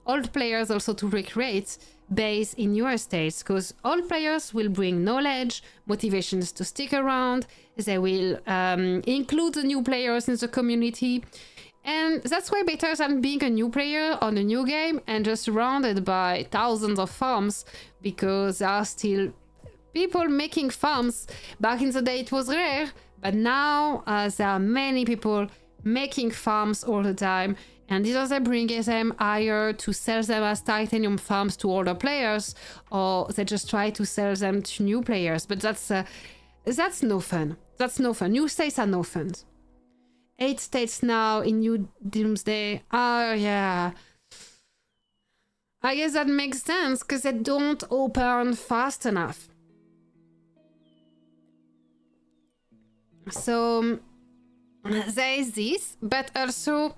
A: old players also to recreate base in newer states, because all players will bring knowledge, motivations to stick around, they will include the new players in the community, and that's way better than being a new player on a new game and just surrounded by thousands of farms, because there are still people making farms. Back in the day it was rare, but now there are many people making farms all the time, and either they bring them higher to sell them as titanium farms to older players, or they just try to sell them to new players. But that's no fun. That's no fun. New states are no fun. 8 states now in New Doomsday. Oh yeah. I guess that makes sense because they don't open fast enough. So there is this, but also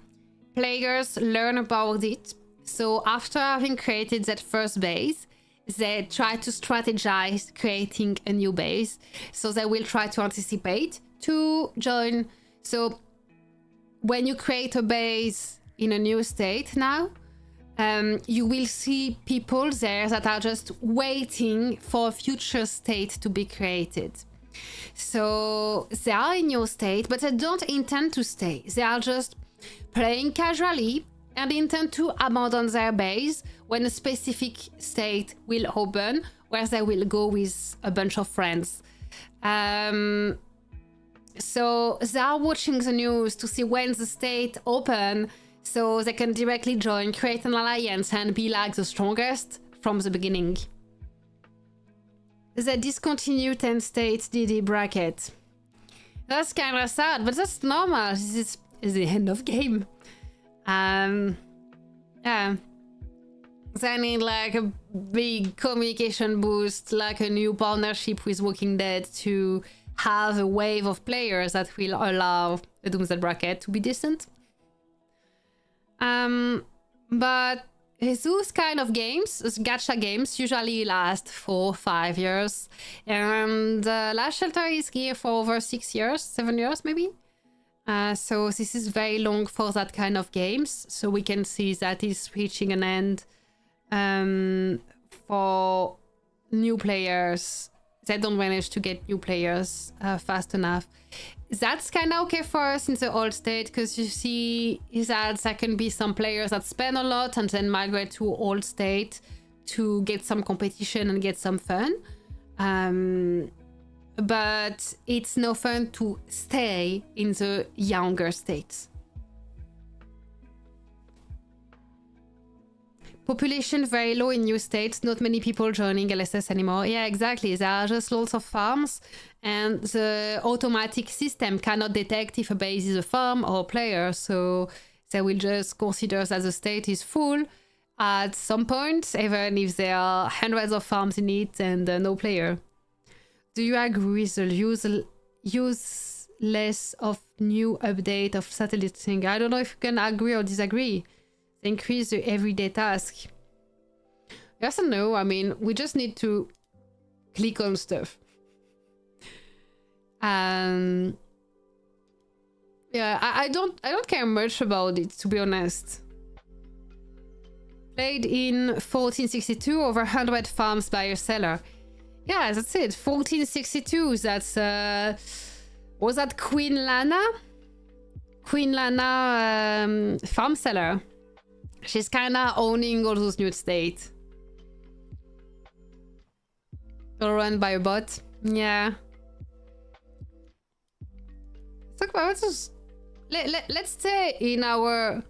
A: players learn about it. So after having created that first base, they try to strategize creating a new base. So they will try to anticipate to join. So when you create a base in a new state now, you will see people there that are just waiting for a future state to be created. So they are in your state, but they don't intend to stay. They are just playing casually and intend to abandon their base when a specific state will open, where they will go with a bunch of friends. So they are watching the news to see when the state open, so they can directly join, create an alliance, and be like the strongest from the beginning. They discontinue 10 states DD bracket. That's kind of sad, but that's normal. This is the end of game. Yeah. They need like a big communication boost, like a new partnership with Walking Dead to have a wave of players that will allow the Doomsday bracket to be decent. But those kind of games, those gacha games, usually last 4-5 years. And Last Shelter is here for over 6 years, 7 years maybe. So this is very long for that kind of games. So we can see that it's reaching an end for new players. They don't manage to get new players fast enough. That's kind of okay for us in the old state, because you see that there can be some players that spend a lot and then migrate to old state to get some competition and get some fun. But it's no fun to stay in the younger states. Population very low in new states, not many people joining LSS anymore. Yeah, exactly. There are just lots of farms, and the automatic system cannot detect if a base is a farm or a player, so they will just consider that the state is full at some point, even if there are hundreds of farms in it and no player. Do you agree with the useless of new update of satellite thing? I don't know if you can agree or disagree. Increase the everyday task. Yes and no. I mean, we just need to click on stuff. Yeah, I don't care much about it, to be honest. Played in 1462, over 100 farms by a seller. Yeah, that's it. 1462. That's was that Queen Lana? Queen Lana farm seller. She's kind of owning all those new states. All run by a bot. Yeah. Let's talk about this. Let's stay in our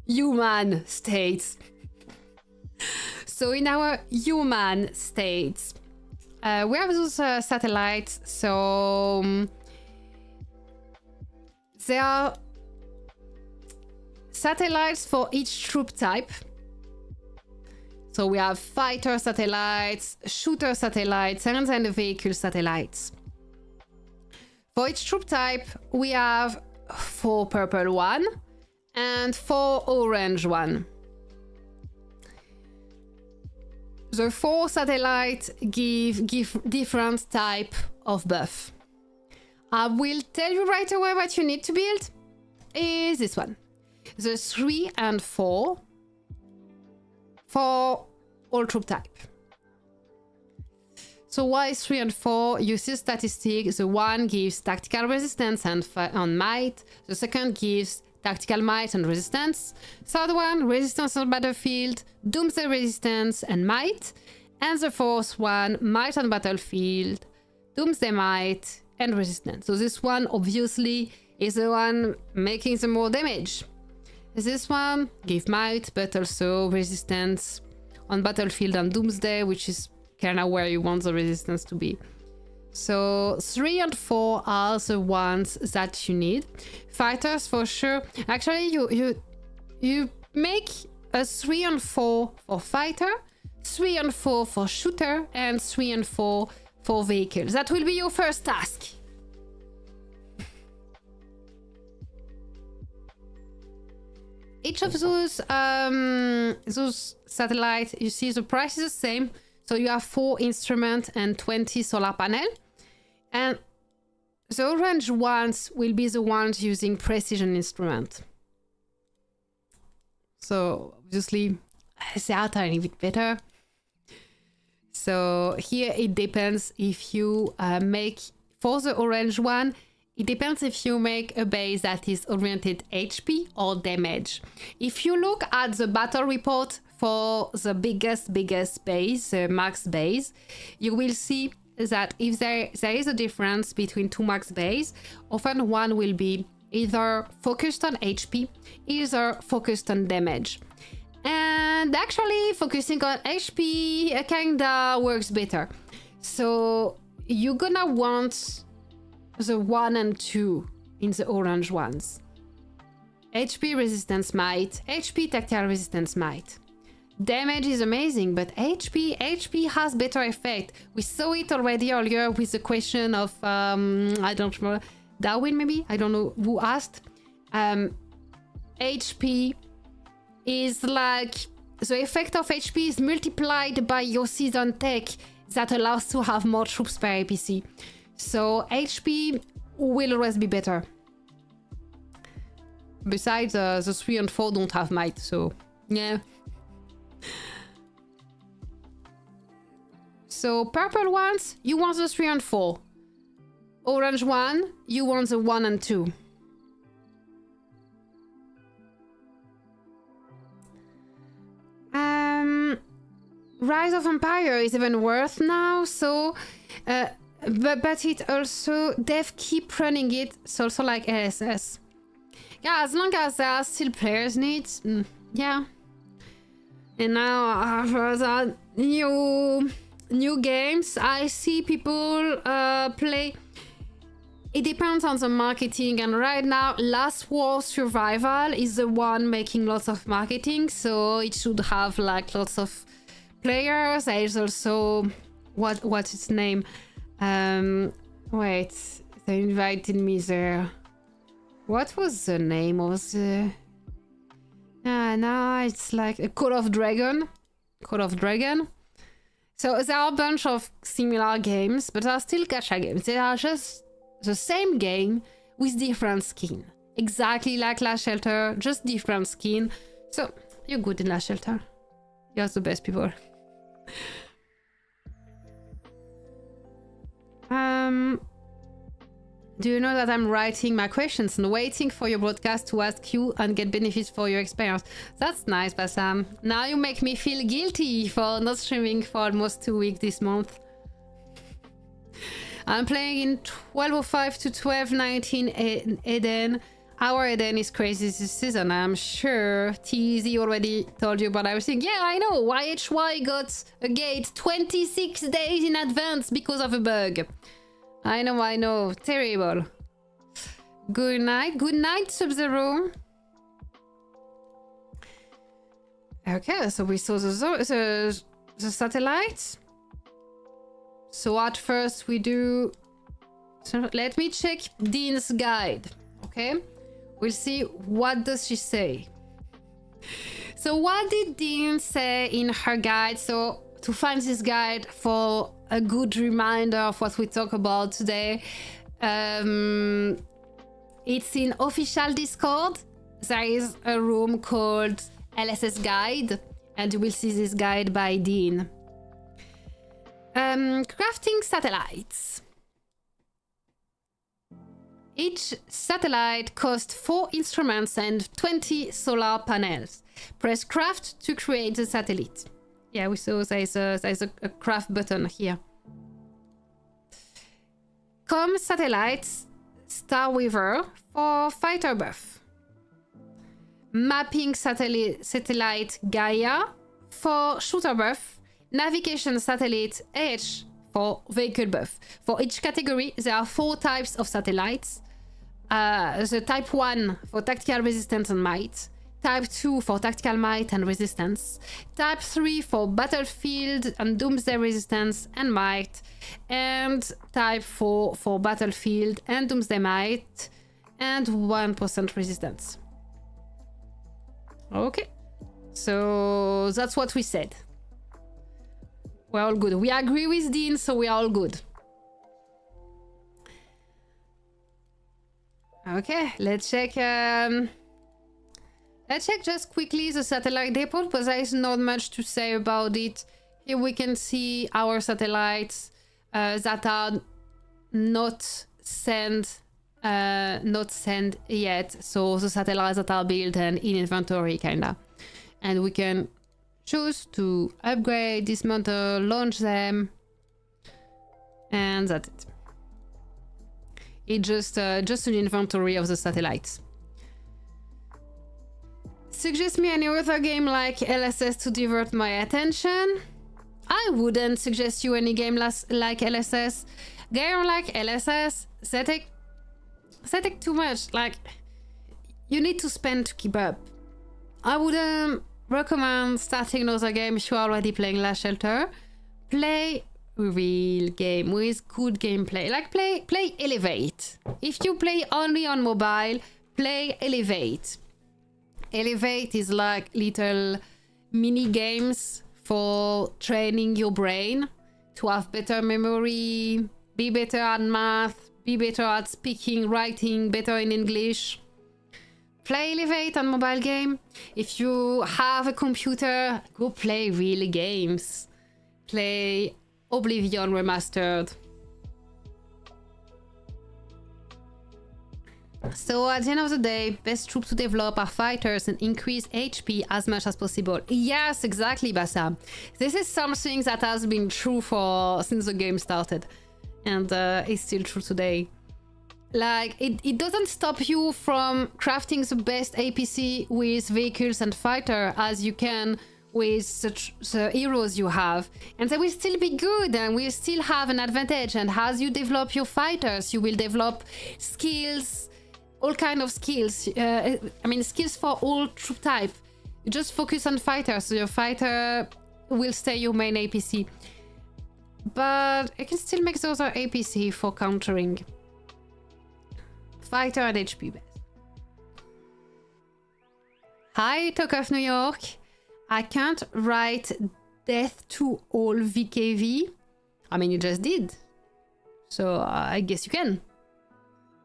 A: human states. So in our human states, we have those satellites. So there are satellites for each troop type. So we have fighter satellites, shooter satellites, and then the vehicle satellites. For each troop type, we have 4 purple one and 4 orange one. The 4 satellites give different type of buff. I will tell you right away what you need to build is this one. The 3 and 4 for all troop type. So why 3 and 4? You see statistics. The one gives tactical resistance and might. The second gives tactical might and resistance. Third one, resistance on battlefield, doomsday resistance and might. And the fourth one, might on battlefield, doomsday might and resistance. So this one obviously is the one making the more damage. This one give might, but also resistance on battlefield and doomsday, which is kind of where you want the resistance to be. So 3 and 4 are the ones that you need. Fighters for sure. Actually, you make a 3 and 4 for fighter, 3 and 4 for shooter, and 3 and 4 for vehicles. That will be your first task. Each of those satellites, you see the price is the same. So you have 4 instruments and 20 solar panel. And the orange ones will be the ones using precision instrument. So obviously they are a tiny bit better. So here it depends if you make, for the orange one, it depends if you make a base that is oriented HP or damage. If you look at the battle report for the biggest base, the max base, you will see that if there is a difference between 2 max base, often one will be either focused on HP, either focused on damage. And actually focusing on HP kinda works better. So you're gonna want the 1 and 2 in the orange ones. HP resistance might, HP tactile resistance might. Damage is amazing, but HP has better effect. We saw it already earlier with the question of, I don't remember, Darwin maybe? I don't know who asked. HP is like, the effect of HP is multiplied by your season tech that allows to have more troops per APC. So HP will always be better. Besides, the 3 and 4 don't have might, so yeah. So purple ones, you want the 3 and 4. Orange one, you want the 1 and 2. Rise of Empire is even worse now, so but it also, dev keep running it, it's also like LSS. Yeah, as long as there are still players needs, yeah. And now for the new games, I see people play. It depends on the marketing, and right now Last War Survival is the one making lots of marketing, so it should have like lots of players. There's also what's its name? Wait, they invited me there. What was the name of the? No, it's like a Call of Dragon. So there are a bunch of similar games, but they are still gacha games. They are just the same game with different skin. Exactly like Last Shelter, just different skin. So you're good in Last Shelter. You're the best people. Do you know that I'm writing my questions and waiting for your broadcast to ask you and get benefits for your experience? That's nice, Bassam. Now you make me feel guilty for not streaming for almost 2 weeks this month. I'm playing in 1205 to 1219 Eden. Our Eden is crazy this season, I'm sure. TZ already told you about everything. Yeah, I know. YHY got a gate 26 days in advance because of a bug. I know. Terrible. Good night, Sub-Zero. Okay, so we saw the satellites. So at first we do... So let me check Dean's guide, okay? We'll see what does she say. So what did Dean say in her guide? So to find this guide for a good reminder of what we talk about today, it's in official Discord. There is a room called LSS Guide, and you will see this guide by Dean. Crafting satellites. Each satellite costs 4 instruments and 20 solar panels. Press craft to create the satellite. Yeah, we saw there's a craft button here. Satellites Star Weaver for fighter buff. Mapping satellite Gaia for shooter buff. Navigation satellite H for vehicle buff. For each category, there are 4 types of satellites. The type 1 for tactical resistance and might. Type 2 for tactical might and resistance. Type 3 for battlefield and doomsday resistance and might. And type 4 for battlefield and doomsday might and 1% resistance. Okay, so that's what we said. We're all good. We agree with Dean, so we are all good. Okay, let's check just quickly the satellite depot, because there is not much to say about it. Here we can see our satellites that are not sent yet. So the satellites that are built and in inventory, kinda. And we can choose to upgrade, dismantle, launch them, and that's it. It's just an inventory of the satellites. Suggest me any other game like LSS to divert my attention. I wouldn't suggest you any game like LSS. Game like LSS, they take too much. Like, you need to spend to keep up. I wouldn't recommend starting another game if you're already playing Last Shelter. Play real game with good gameplay. Like, play Elevate. If you play only on mobile, play Elevate. Elevate is like little mini games for training your brain to have better memory, be better at math, be better at speaking, writing, better in English. Play Elevate on mobile game. If you have a computer, go play real games. Play Oblivion Remastered. So at the end of the day, best troop to develop are fighters and increase HP as much as possible. Yes, exactly, Bassam. This is something that has been true since the game started. And is still true today. Like, it doesn't stop you from crafting the best APC with vehicles and fighter as you can with the heroes you have. And they will still be good and will still have an advantage. And as you develop your fighters, you will develop skills, all kind of skills. I mean, skills for all troop type. You just focus on fighters, so your fighter will stay your main APC. But you can still make the other APC for countering. Fighter and HP base. Hi, Talk of New York. I can't write death to all VKV. I mean, you just did. So I guess you can.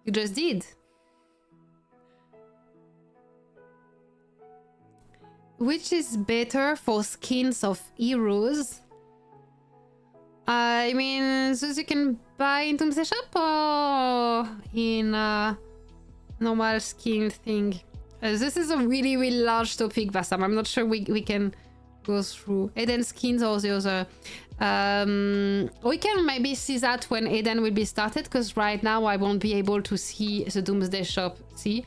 A: You just did. Which is better for skins of heroes? I mean, those you can buy in Doomsday Shop or in normal skin thing? This is a really, really large topic, Bassam. I'm not sure we can go through Eden skins or the other. We can maybe see that when Eden will be started, because right now I won't be able to see the Doomsday Shop. See?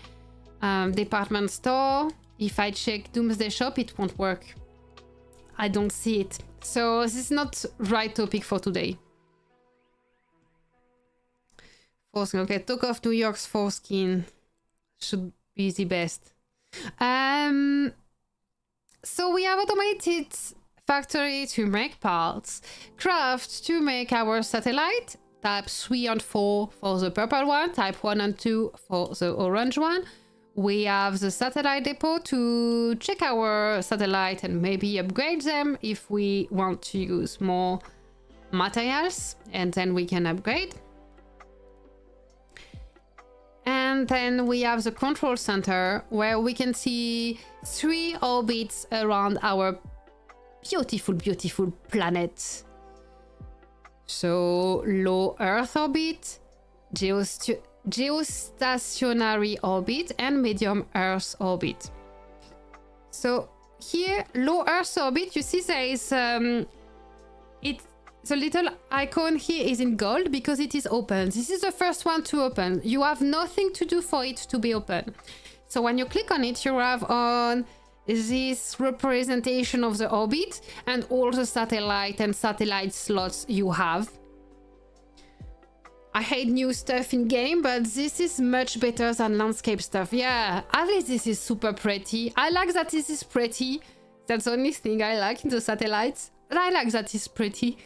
A: Department store. If I check Doomsday Shop, it won't work. I don't see it. So this is not right topic for today. Foreskin. Okay, Talk of New York's foreskin should be the best. So we have automated factory to make parts, craft to make our satellite, type 3 and 4 for the purple one, type 1 and 2 for the orange one. We have the satellite depot to check our satellite and maybe upgrade them if we want to use more materials, and then we can upgrade. And then we have the control center where we can see 3 orbits around our beautiful, beautiful planet. So low Earth orbit, geostationary orbit, and medium Earth orbit. So here, low Earth orbit, you see there is the little icon here is in gold because it is open. This is the first one to open. You have nothing to do for it to be open. So when you click on it, you have on this representation of the orbit and all the satellite and satellite slots you have. I hate new stuff in game, but this is much better than landscape stuff. Yeah, at least this is super pretty. I like that this is pretty. That's the only thing I like in the satellites. But I like that it's pretty.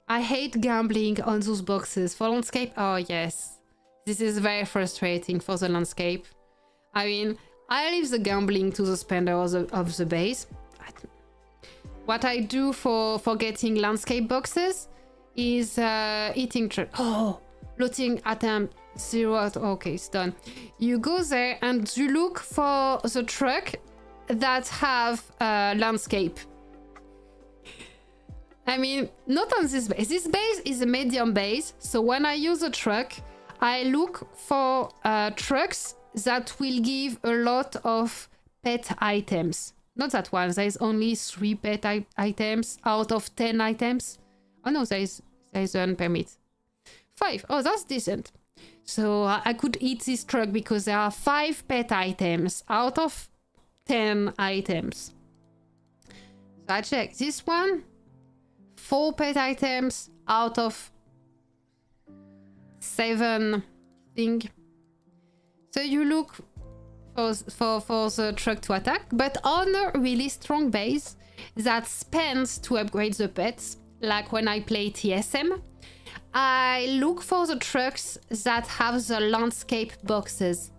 A: I hate gambling on those boxes. For landscape, oh yes. This is very frustrating for the landscape. I mean, I leave the gambling to the spender of the base. What I do for getting landscape boxes is eating truck. Oh, looting item 0 out. Okay, it's done. You go there and you look for the truck that have landscape. I mean, not on this base. This base is a medium base, so when I use a truck, I look for trucks that will give a lot of pet items. Not that one, there's only 3 pet items out of 10 items. Oh no, there's one permit. 5, oh that's decent. So I could eat this truck because there are 5 pet items out of 10 items. So I check this one, 4 pet items out of 7 thing. So you look for the truck to attack, but on a really strong base that spends to upgrade the pets, like when I play TSM, I look for the trucks that have the landscape boxes.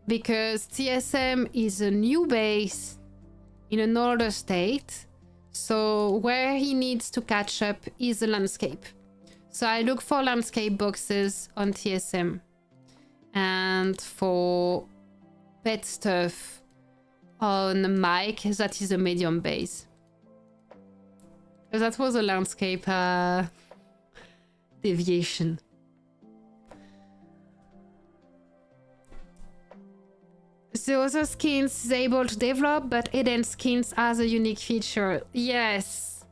A: Because TSM is a new base in another state, so where he needs to catch up is the landscape. So I look for landscape boxes on TSM. And for pet stuff on Maik, that is a medium base. So that was a landscape deviation. The other skins is able to develop, but Eden skins has a unique feature. Yes,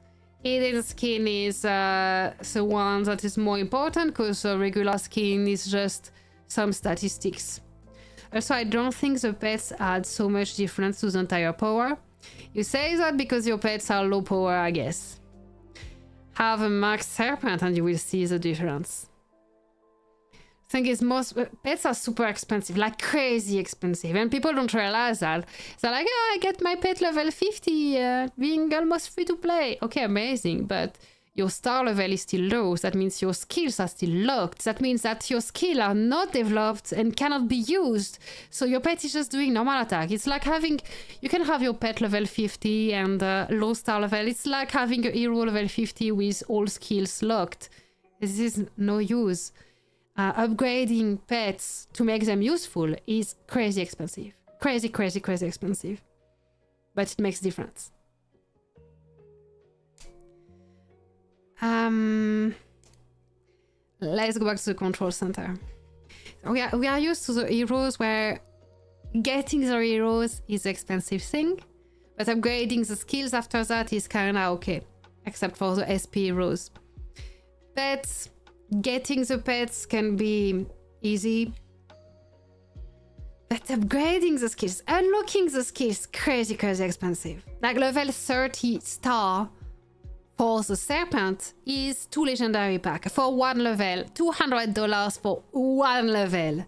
A: Eden skin is the one that is more important because the regular skin is just some statistics. Also, I don't think the pets add so much difference to the entire power. You say that because your pets are low power, I guess. Have a max serpent and you will see the difference. Thing is, most pets are super expensive, like crazy expensive, and people don't realize that. They're like, oh, I get my pet level 50, being almost free to play. Okay, amazing, but your star level is still low. That means your skills are still locked. That means that your skills are not developed and cannot be used. So your pet is just doing normal attack. It's like having, you can have your pet level 50 and low star level. It's like having a hero level 50 with all skills locked. This is no use. Upgrading pets to make them useful is crazy expensive. Crazy expensive. But it makes a difference. Let's go back to the control center. We are used to the heroes where getting the heroes is an expensive thing, but upgrading the skills after that is kinda okay, except for the SP heroes. Pets, getting the pets can be easy, but upgrading the skills, unlocking the skills, crazy expensive. Like level 30 star for the serpent is 2 legendary pack for 1 level, $200 for 1 level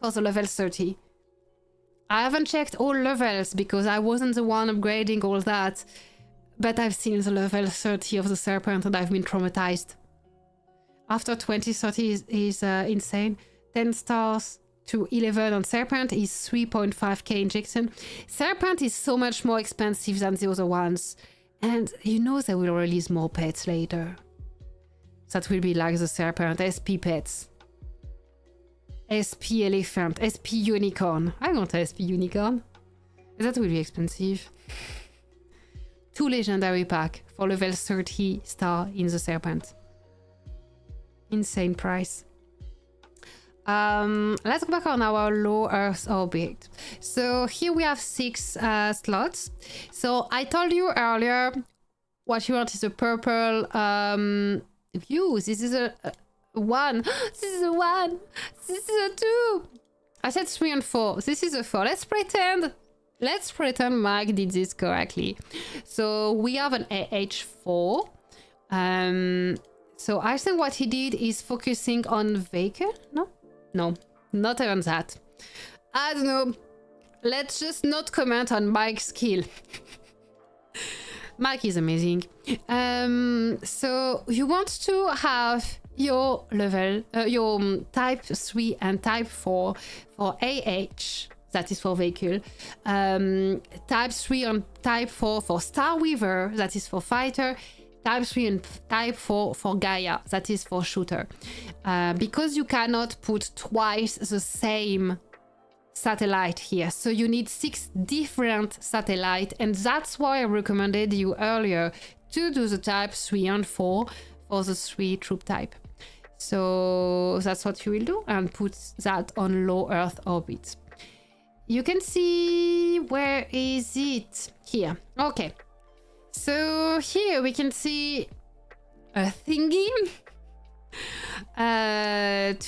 A: for the level 30. I haven't checked all levels because I wasn't the one upgrading all that, but I've seen the level 30 of the serpent and I've been traumatized. After 20-30 is insane. 10 stars to 11 on serpent is 3.5k injection. Serpent is so much more expensive than the other ones. And you know they will release more pets later. That will be like the serpent, SP pets. SP elephant, SP unicorn. I want a SP unicorn. That will be expensive. 2 legendary pack for level 30 star in the serpent. Insane price. Let's go back on our low Earth orbit. So here we have 6 slots. So I told you earlier what you want is a purple view. This is a 1. This is a 1. This is a 2. I said 3 and 4. This is a 4. Let's pretend Maik did this correctly. So we have an AH4. So I think what he did is focusing on vehicle. No, not even that. I don't know. Let's just not comment on Maik's skill. Maik is amazing. So you want to have your level, your type 3 and type 4 for AH, that is for vehicle. Type 3 and type 4 for Star Weaver, that is for fighter. Type 3 and type 4 for Gaia, that is for shooter. Because you cannot put twice the same satellite here, so you need 6 different satellites, and that's why I recommended you earlier to do the type 3 and 4 for the 3 troop type. So that's what you will do, and put that on low Earth orbit. You can see, where is it? Here. Okay. So here we can see a thingy that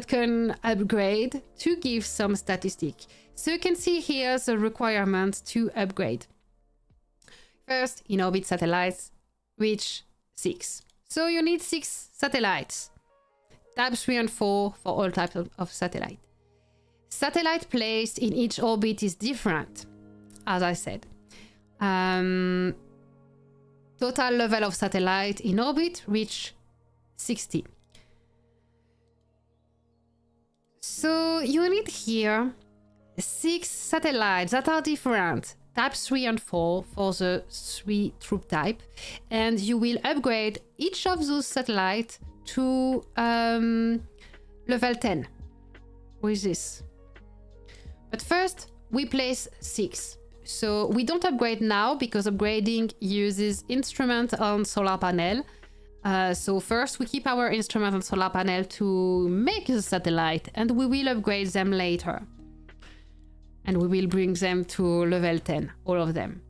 A: can upgrade to give some statistic. So you can see here the requirement to upgrade. First, in orbit satellites reach 6. So you need 6 satellites. Type 3 and 4 for all types of satellite. Satellite placed in each orbit is different, as I said. Total level of satellite in orbit reach 60. So you need here 6 satellites that are different, type 3 and 4 for the 3 troop type, and you will upgrade each of those satellites to level 10 with this. But first we place 6. So we don't upgrade now because upgrading uses instrument on solar panel. So first we keep our instrument on solar panel to make the satellite, and we will upgrade them later. And we will bring them to level 10, all of them.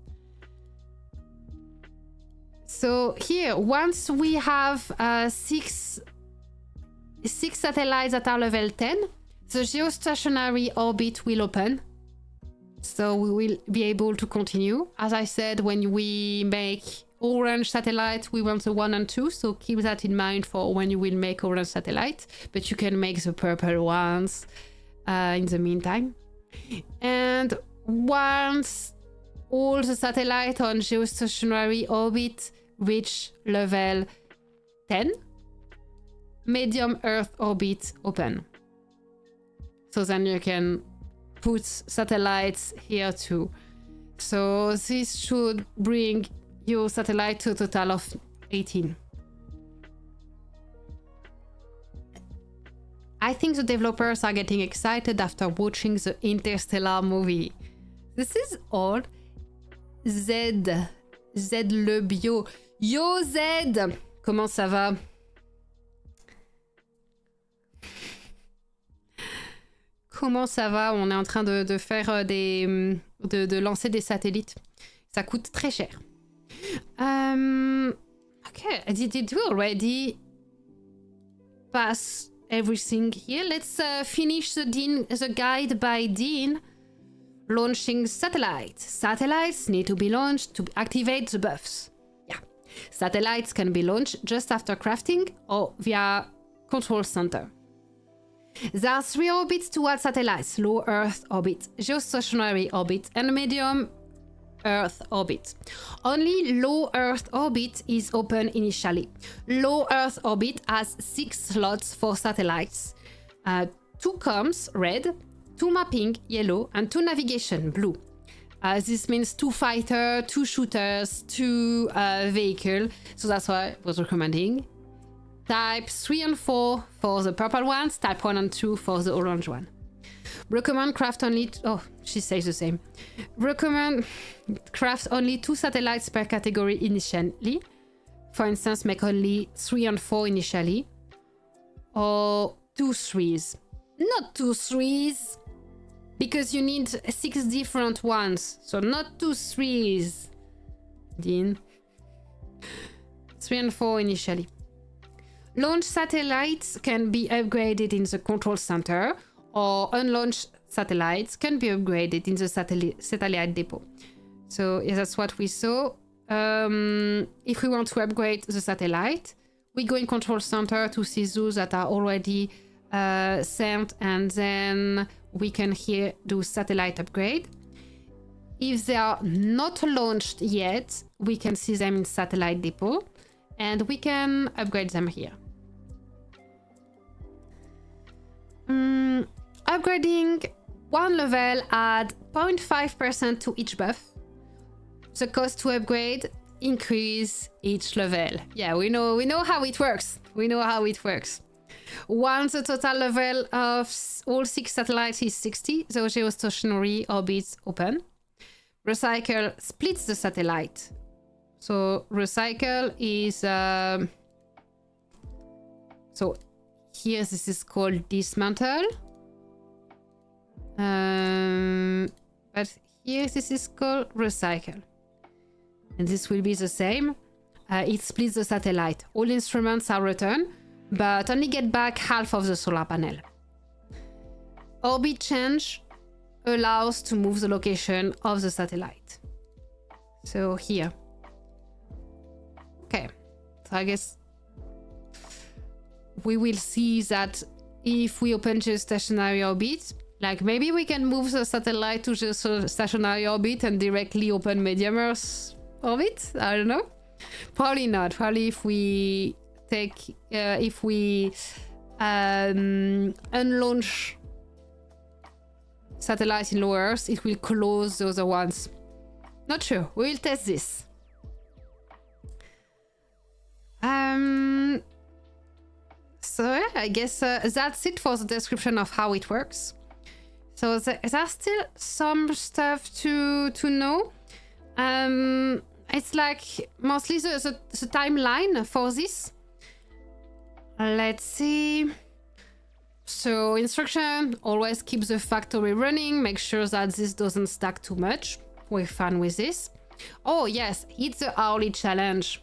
A: So here, once we have 6 satellites that are level 10, the geostationary orbit will open. So we will be able to continue. As I said, when we make orange satellite, we want the 1 and 2, so keep that in mind for when you will make orange satellite, but you can make the purple ones in the meantime. And once all the satellites on geostationary orbit reach level 10, medium Earth orbit open. So then you can put satellites here too. So this should bring your satellite to a total of 18. I think the developers are getting excited after watching the Interstellar movie. This is all Z le bio. Yo Z! Comment ça va? Comment ça va? On est en train de faire de lancer des satellites. Ça coûte très cher. Okay, did we already pass everything here? Let's finish the guide by Dean. Launching satellites. Satellites need to be launched to activate the buffs. Yeah. Satellites can be launched just after crafting or via control center. There are 3 orbits to add satellites: low Earth orbit, geostationary orbit, and medium Earth orbit. Only low Earth orbit is open initially. Low Earth orbit has 6 slots for satellites. 2 comms, red, 2 mapping, yellow, and 2 navigation, blue. This means 2 fighter, 2 shooters, 2 vehicle. So that's why I was recommending. Type 3 and 4 for the purple ones, type 1 and 2 for the orange one. Recommend craft only... Oh, she says the same. Recommend craft only 2 satellites per category initially. For instance, make only 3 and 4 initially. Or 2 threes. Not 2 threes, because you need 6 different ones. So not 2 threes. Dean. 3 and 4 initially. Launch satellites can be upgraded in the control center, or unlaunched satellites can be upgraded in the satellite depot. So yeah, that's what we saw. If we want to upgrade the satellite, we go in control center to see those that are already sent, and then we can here do satellite upgrade. If they are not launched yet, we can see them in satellite depot, and we can upgrade them here. Upgrading one level add 0.5% to each buff. The cost to upgrade increase each level. Yeah, we know how it works. We know how it works. Once the total level of all 6 satellites is 60, the geostationary orbits open. Recycle splits the satellite. So recycle is so here this is called dismantle. But here this is called recycle. And this will be the same. It splits the satellite. All instruments are returned, but only get back half of the solar panel. Orbit change allows to move the location of the satellite. So here. Okay, so I guess we will see that if we open geostationary orbit, like maybe we can move the satellite to geostationary orbit and directly open medium Earth orbit. I don't know. Probably not. Probably if we take, if we unlaunch satellites in low Earth, it will close the other ones. Not sure. We will test this. So yeah, I guess that's it for the description of how it works. So there's still some stuff to know. It's like mostly the timeline for this. Let's see. So instruction, always keep the factory running. Make sure that this doesn't stack too much. We're fine with this. Oh yes, hit the hourly challenge.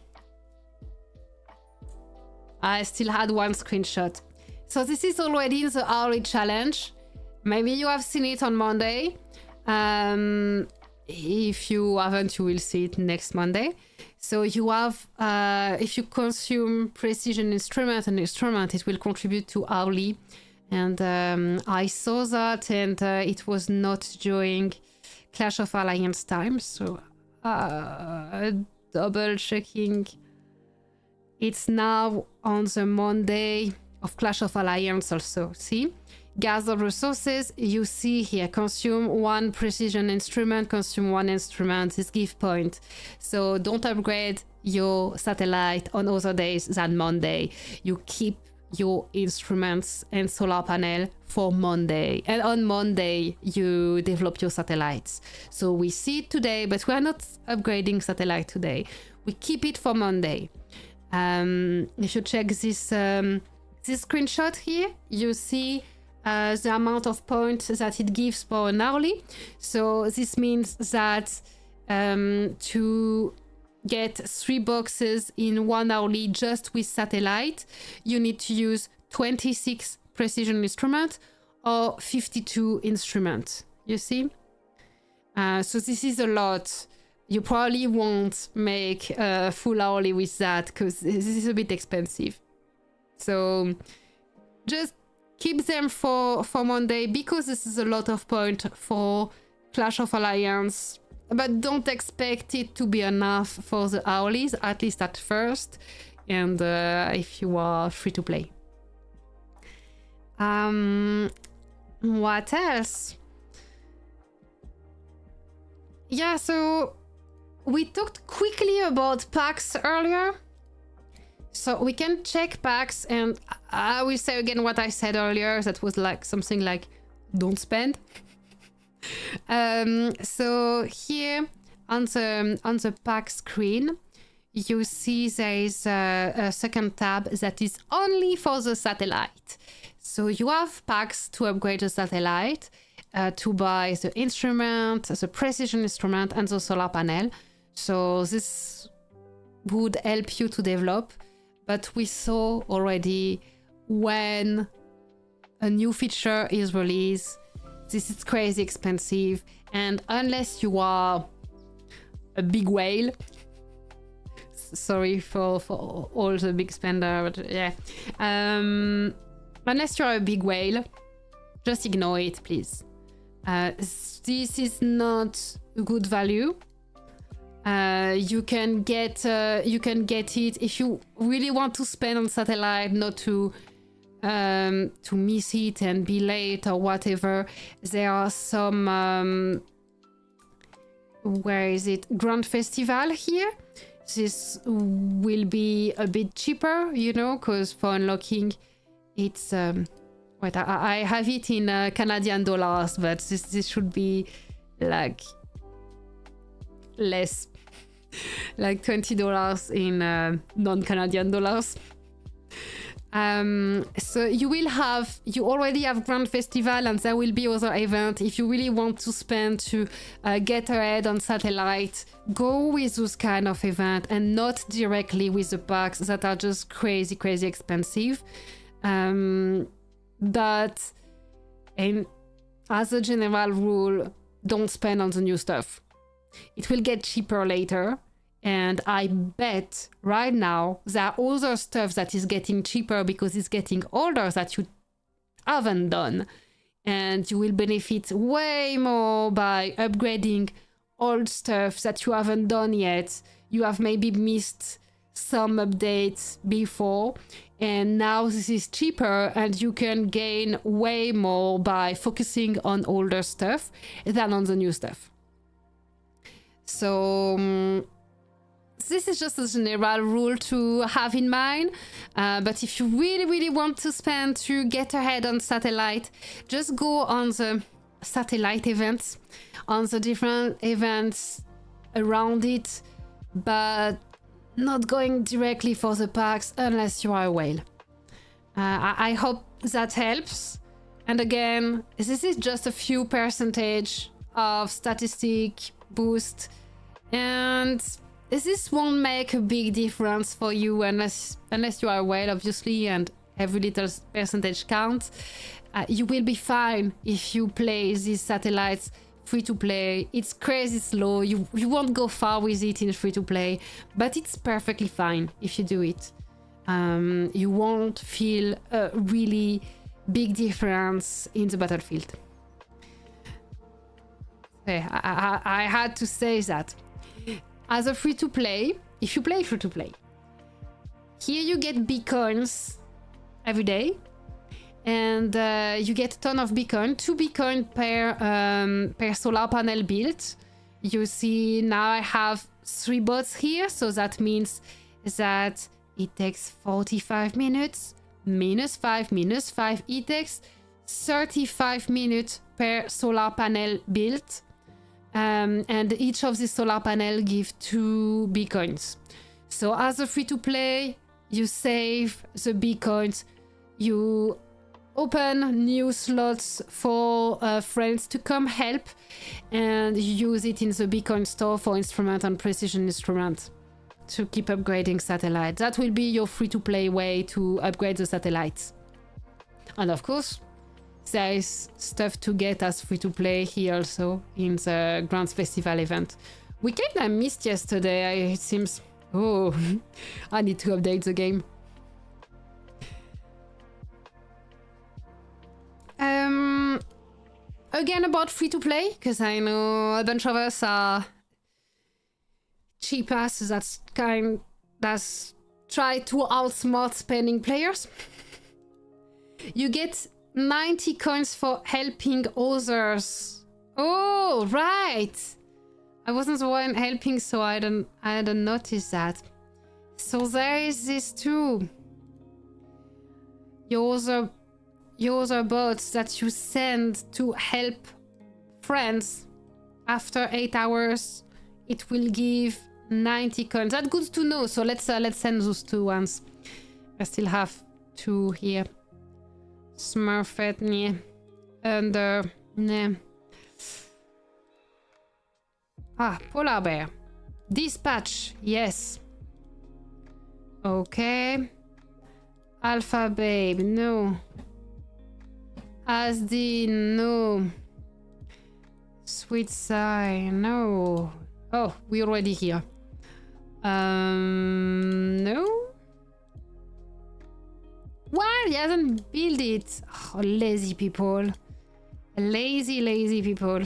A: I still had one screenshot. So this is already the hourly challenge. Maybe you have seen it on Monday. If you haven't, you will see it next Monday. So you have, if you consume precision instrument and instrument, it will contribute to hourly. And I saw that, and it was not during Clash of Alliance time. So double checking. It's now on the Monday of Clash of Alliance also. See? Gather resources. You see here, consume 1 precision instrument, consume 1 instrument. This give point. So don't upgrade your satellite on other days than Monday. You keep your instruments and solar panel for Monday. And on Monday, you develop your satellites. So we see it today, but we are not upgrading satellite today. We keep it for Monday. If you check this screenshot here, you see the amount of points that it gives for an hourly. So this means that to get 3 boxes in 1 hourly just with satellite, you need to use 26 precision instruments or 52 instruments. You see? So this is a lot. You probably won't make a full hourly with that because this is a bit expensive. So just keep them for Monday because this is a lot of points for Clash of Alliance. But don't expect it to be enough for the hourlies, at least at first. And if you are free to play. What else? Yeah, so we talked quickly about packs earlier. So we can check packs, and I will say again what I said earlier. That was like something like, don't spend. So here on the pack screen, you see there is a second tab that is only for the satellite. So you have packs to upgrade the satellite, to buy the instrument, the precision instrument, and the solar panel. So this would help you to develop. But we saw already when a new feature is released, this is crazy expensive. And unless you are a big whale, sorry for all the big spender, but yeah. Unless you're a big whale, just ignore it, please. This is not a good value. You can get it if you really want to spend on satellite, not to miss it and be late or whatever. There are some where is it? Grand Festival here. This will be a bit cheaper, you know, because for unlocking, it's wait, I have it in Canadian dollars, but this should be like less, like $20 in non-Canadian dollars. So you already have Grand Festival, and there will be other events. If you really want to spend to get ahead on satellite, go with those kind of event and not directly with the packs that are just crazy expensive. But as a general rule, don't spend on the new stuff. It will get cheaper later. And I bet right now there are other stuff that is getting cheaper because it's getting older that you haven't done. And you will benefit way more by upgrading old stuff that you haven't done yet. You have maybe missed some updates before. And now this is cheaper and you can gain way more by focusing on older stuff than on the new stuff. So this is just a general rule to have in mind. But if you really want to spend to get ahead on satellite, just go on the satellite events, on the different events around it, but not going directly for the packs unless you are a whale. I hope that helps. And again, this is just a few percentage of statistic boost, and this won't make a big difference for you unless you are a whale, obviously, and every little percentage counts. You will be fine if you play these satellites free to play. It's crazy slow. You won't go far with it in free to play, but it's perfectly fine if you do it. You won't feel a really big difference in the battlefield. Okay, I had to say that. As a free-to-play, if you play free-to-play, here you get bcoins every day, and you get a ton of bcoin, 2 bcoin per solar panel built. You see now I have 3 bots here, so that means that it takes 45 minutes, -5, -5. It takes 35 minutes per solar panel built. And each of these solar panel give 2 bcoins. So as a free-to-play, you save the bcoins, you open new slots for friends to come help, and you use it in the bcoin store for instrument and precision instrument to keep upgrading satellites. That will be your free-to-play way to upgrade the satellites. And of course, there is stuff to get as free-to-play here also in the Grand Festival event. We kind of missed yesterday, it seems. Oh, I need to update the game. Again about free-to-play, because I know a bunch of us are cheap asses that's try to outsmart spending players. You get 90 coins for helping others. Oh, right. I wasn't the one helping, so I don't notice that. So there is this too. Your other bots that you send to help friends after 8 hours, it will give 90 coins. That's good to know. So let's send those 2 ones. I still have 2 here. Smurfette, nah. Under, nah. Ah, polar bear. Dispatch, yes. Okay. Alpha babe, no. Asdi, no. Sweet sigh, no. Oh, we're already here. No. What? He hasn't built it. Oh, lazy people. Lazy, lazy people.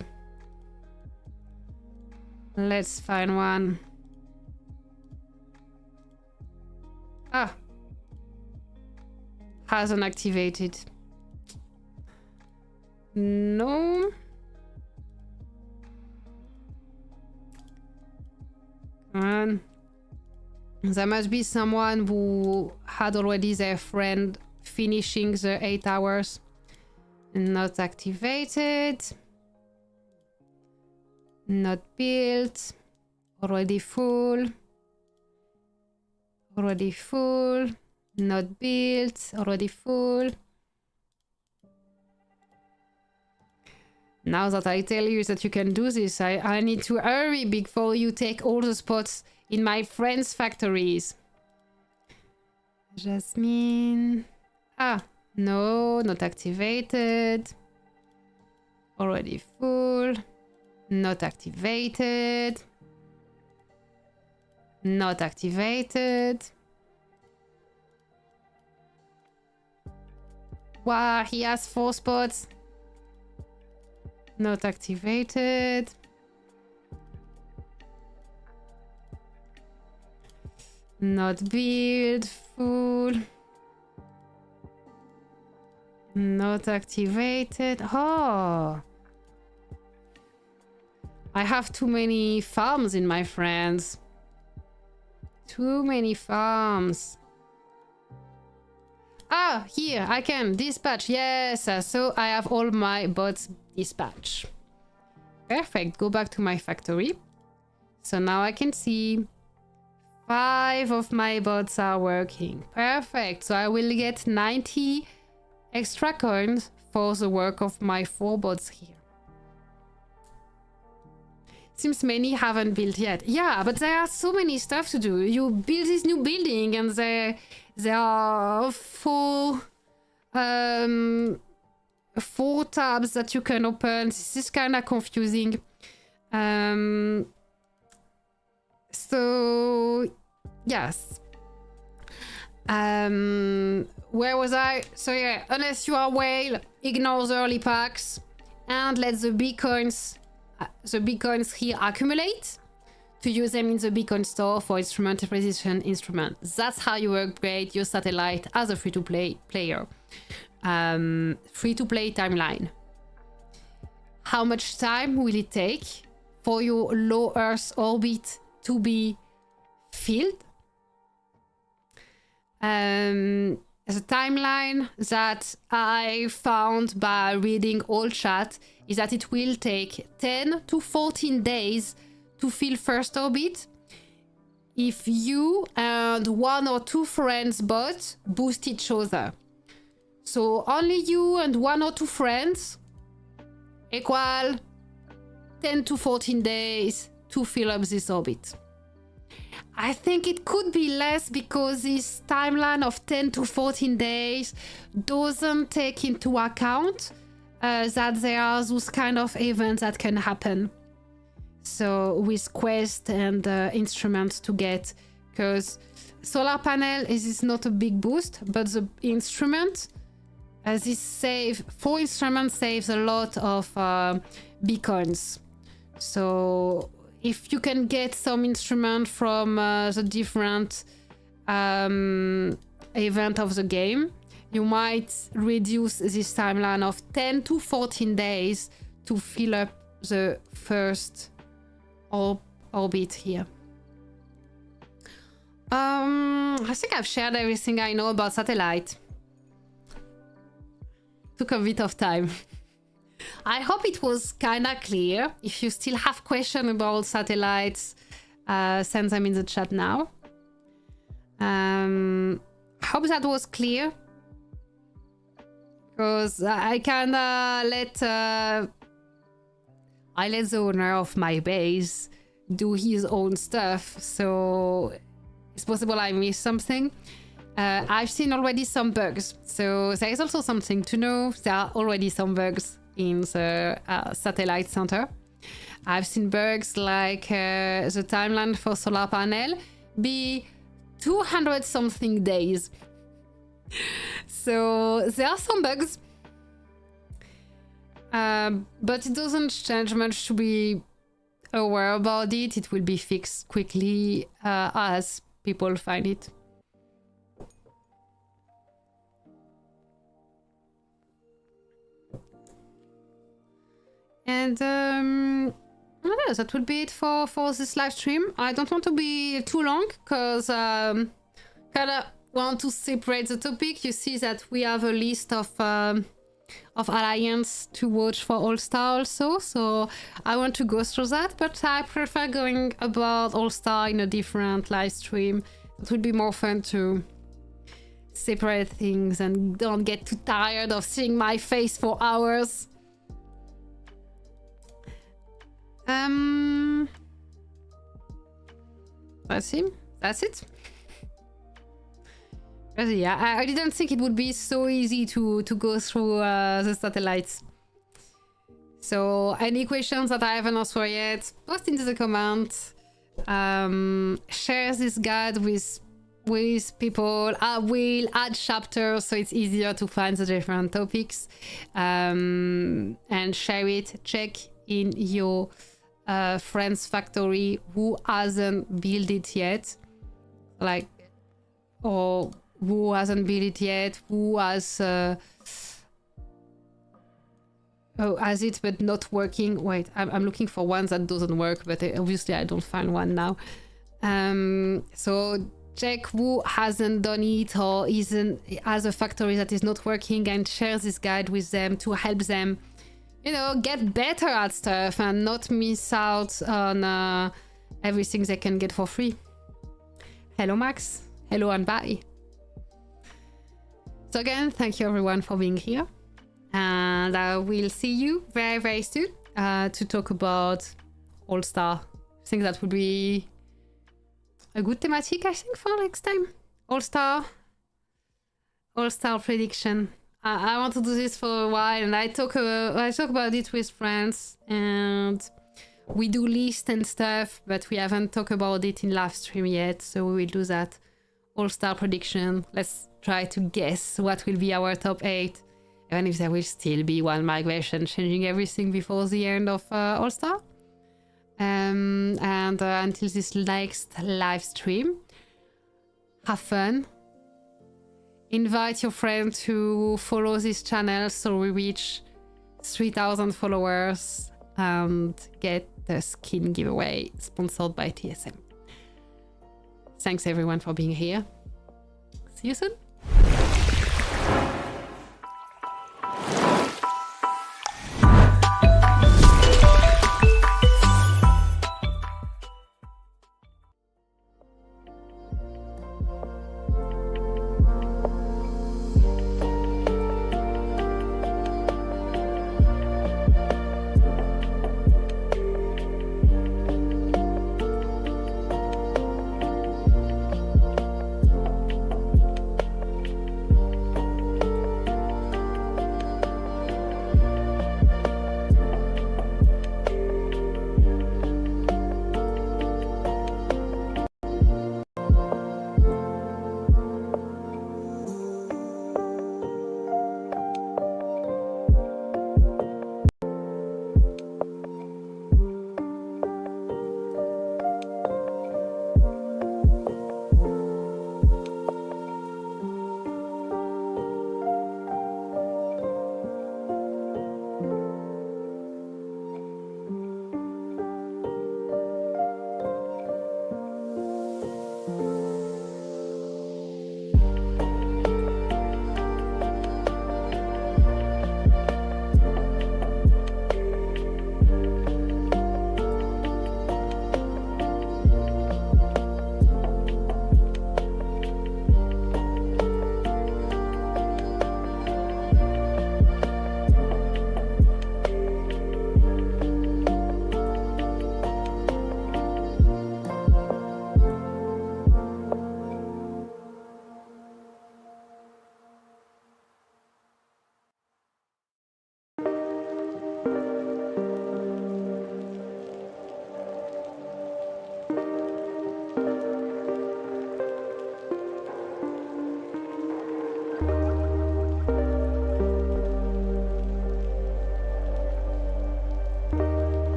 A: Let's find one. Ah. Hasn't activated. No. Come on. There must be someone who had already their friend finishing the 8 hours. Not activated. Not built. Already full. Already full. Not built. Already full. Now that I tell you that you can do this, I need to hurry before you take all the spots in my friends' factories. Jasmine. Ah, no, not activated. Already full. Not activated. Not activated. Wow, he has 4 spots. Not activated. Not build. Full. Not activated. Oh. I have too many farms in my friends. Too many farms. Ah, here, I can dispatch. Yes, so I have all my bots dispatch. Perfect, go back to my factory. So now I can see 5 of my bots are working. Perfect, so I will get 90 extra coins for the work of my 4 bots here. Seems many haven't built yet. Yeah, but there are so many stuff to do. You build this new building and there are 4 tabs that you can open. This is kind of confusing. So yes. Where was I? So yeah, unless you are whale, ignore the early packs and let the bcoins here accumulate to use them in the beacon store for instrument acquisition instrument. That's how you upgrade your satellite as a free-to-play player. Free-to-play timeline. How much time will it take for your low Earth orbit to be filled? The timeline that I found by reading all chat is that it will take 10 to 14 days to fill first orbit if you and 1 or 2 friends bot boost each other. So only you and 1 or 2 friends equal 10 to 14 days to fill up this orbit. I think it could be less because this timeline of 10 to 14 days doesn't take into account that there are those kind of events that can happen. So with quest and instruments to get, because solar panel is not a big boost, but the instrument, this 4 instruments saves a lot of beacons. So if you can get some instrument from the different event of the game, you might reduce this timeline of 10 to 14 days to fill up the first orbit here. I think I've shared everything I know about satellite. Took a bit of time. I hope it was kinda clear. If you still have questions about satellites, send them in the chat now. I hope that was clear. Because I kinda let the owner of my base do his own stuff, so it's possible I missed something. I've seen already some bugs, so there is also something to know. There are already some bugs in the satellite center. I've seen bugs like the timeline for solar panel be 200 something days. So there are some bugs, but it doesn't change much to be aware about it. It will be fixed quickly as people find it. And I don't know, that would be it for this live stream. I don't want to be too long because kind of want to separate the topic. You see that we have a list of alliance to watch for All-Star also, so I want to go through that, but I prefer going about All-Star in a different live stream. It would be more fun to separate things and don't get too tired of seeing my face for hours. That's him. That's it. Yeah, I didn't think it would be so easy to go through the satellites. So any questions that I haven't answered yet, post into the comments. Share this guide with people. I will add chapters so it's easier to find the different topics. And share it. Check in your friend's factory who hasn't built it yet. Like, or who hasn't built it yet, who has has it but not working. Wait, I'm looking for one that doesn't work, but obviously I don't find one now. So check who hasn't done it or has a factory that is not working, and share this guide with them to help them, you know, get better at stuff and not miss out on everything they can get for free. Hello Max, hello and bye. So again, thank you everyone for being here, and I will see you very, very soon to talk about All-Star. I think that would be a good thematic, I think, for next time. All-Star prediction. I want to do this for a while, and I talk about it with friends, and we do lists and stuff, but we haven't talked about it in live stream yet, so we will do that. All-Star prediction. Let's try to guess what will be our top 8, even if there will still be one migration changing everything before the end of All-Star. And until this next live stream, have fun. Invite your friend to follow this channel so we reach 3,000 followers and get the skin giveaway sponsored by TSM. Thanks everyone for being here. See you soon.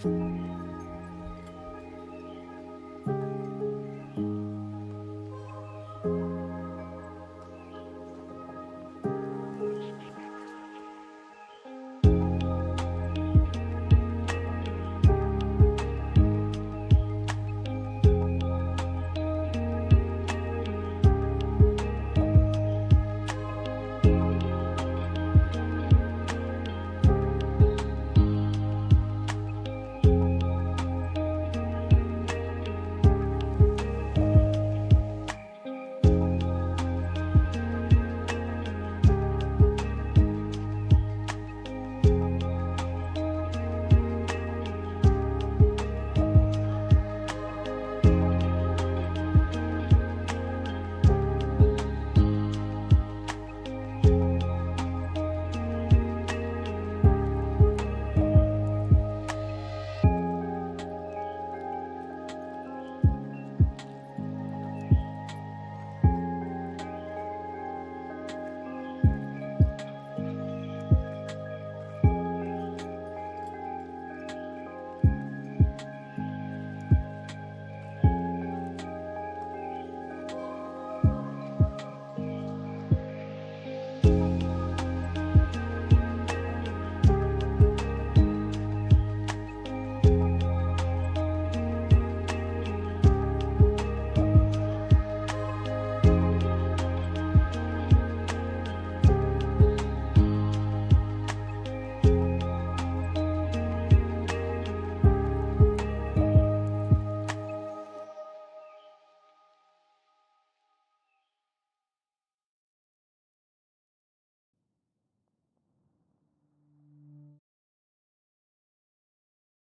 B: Bye.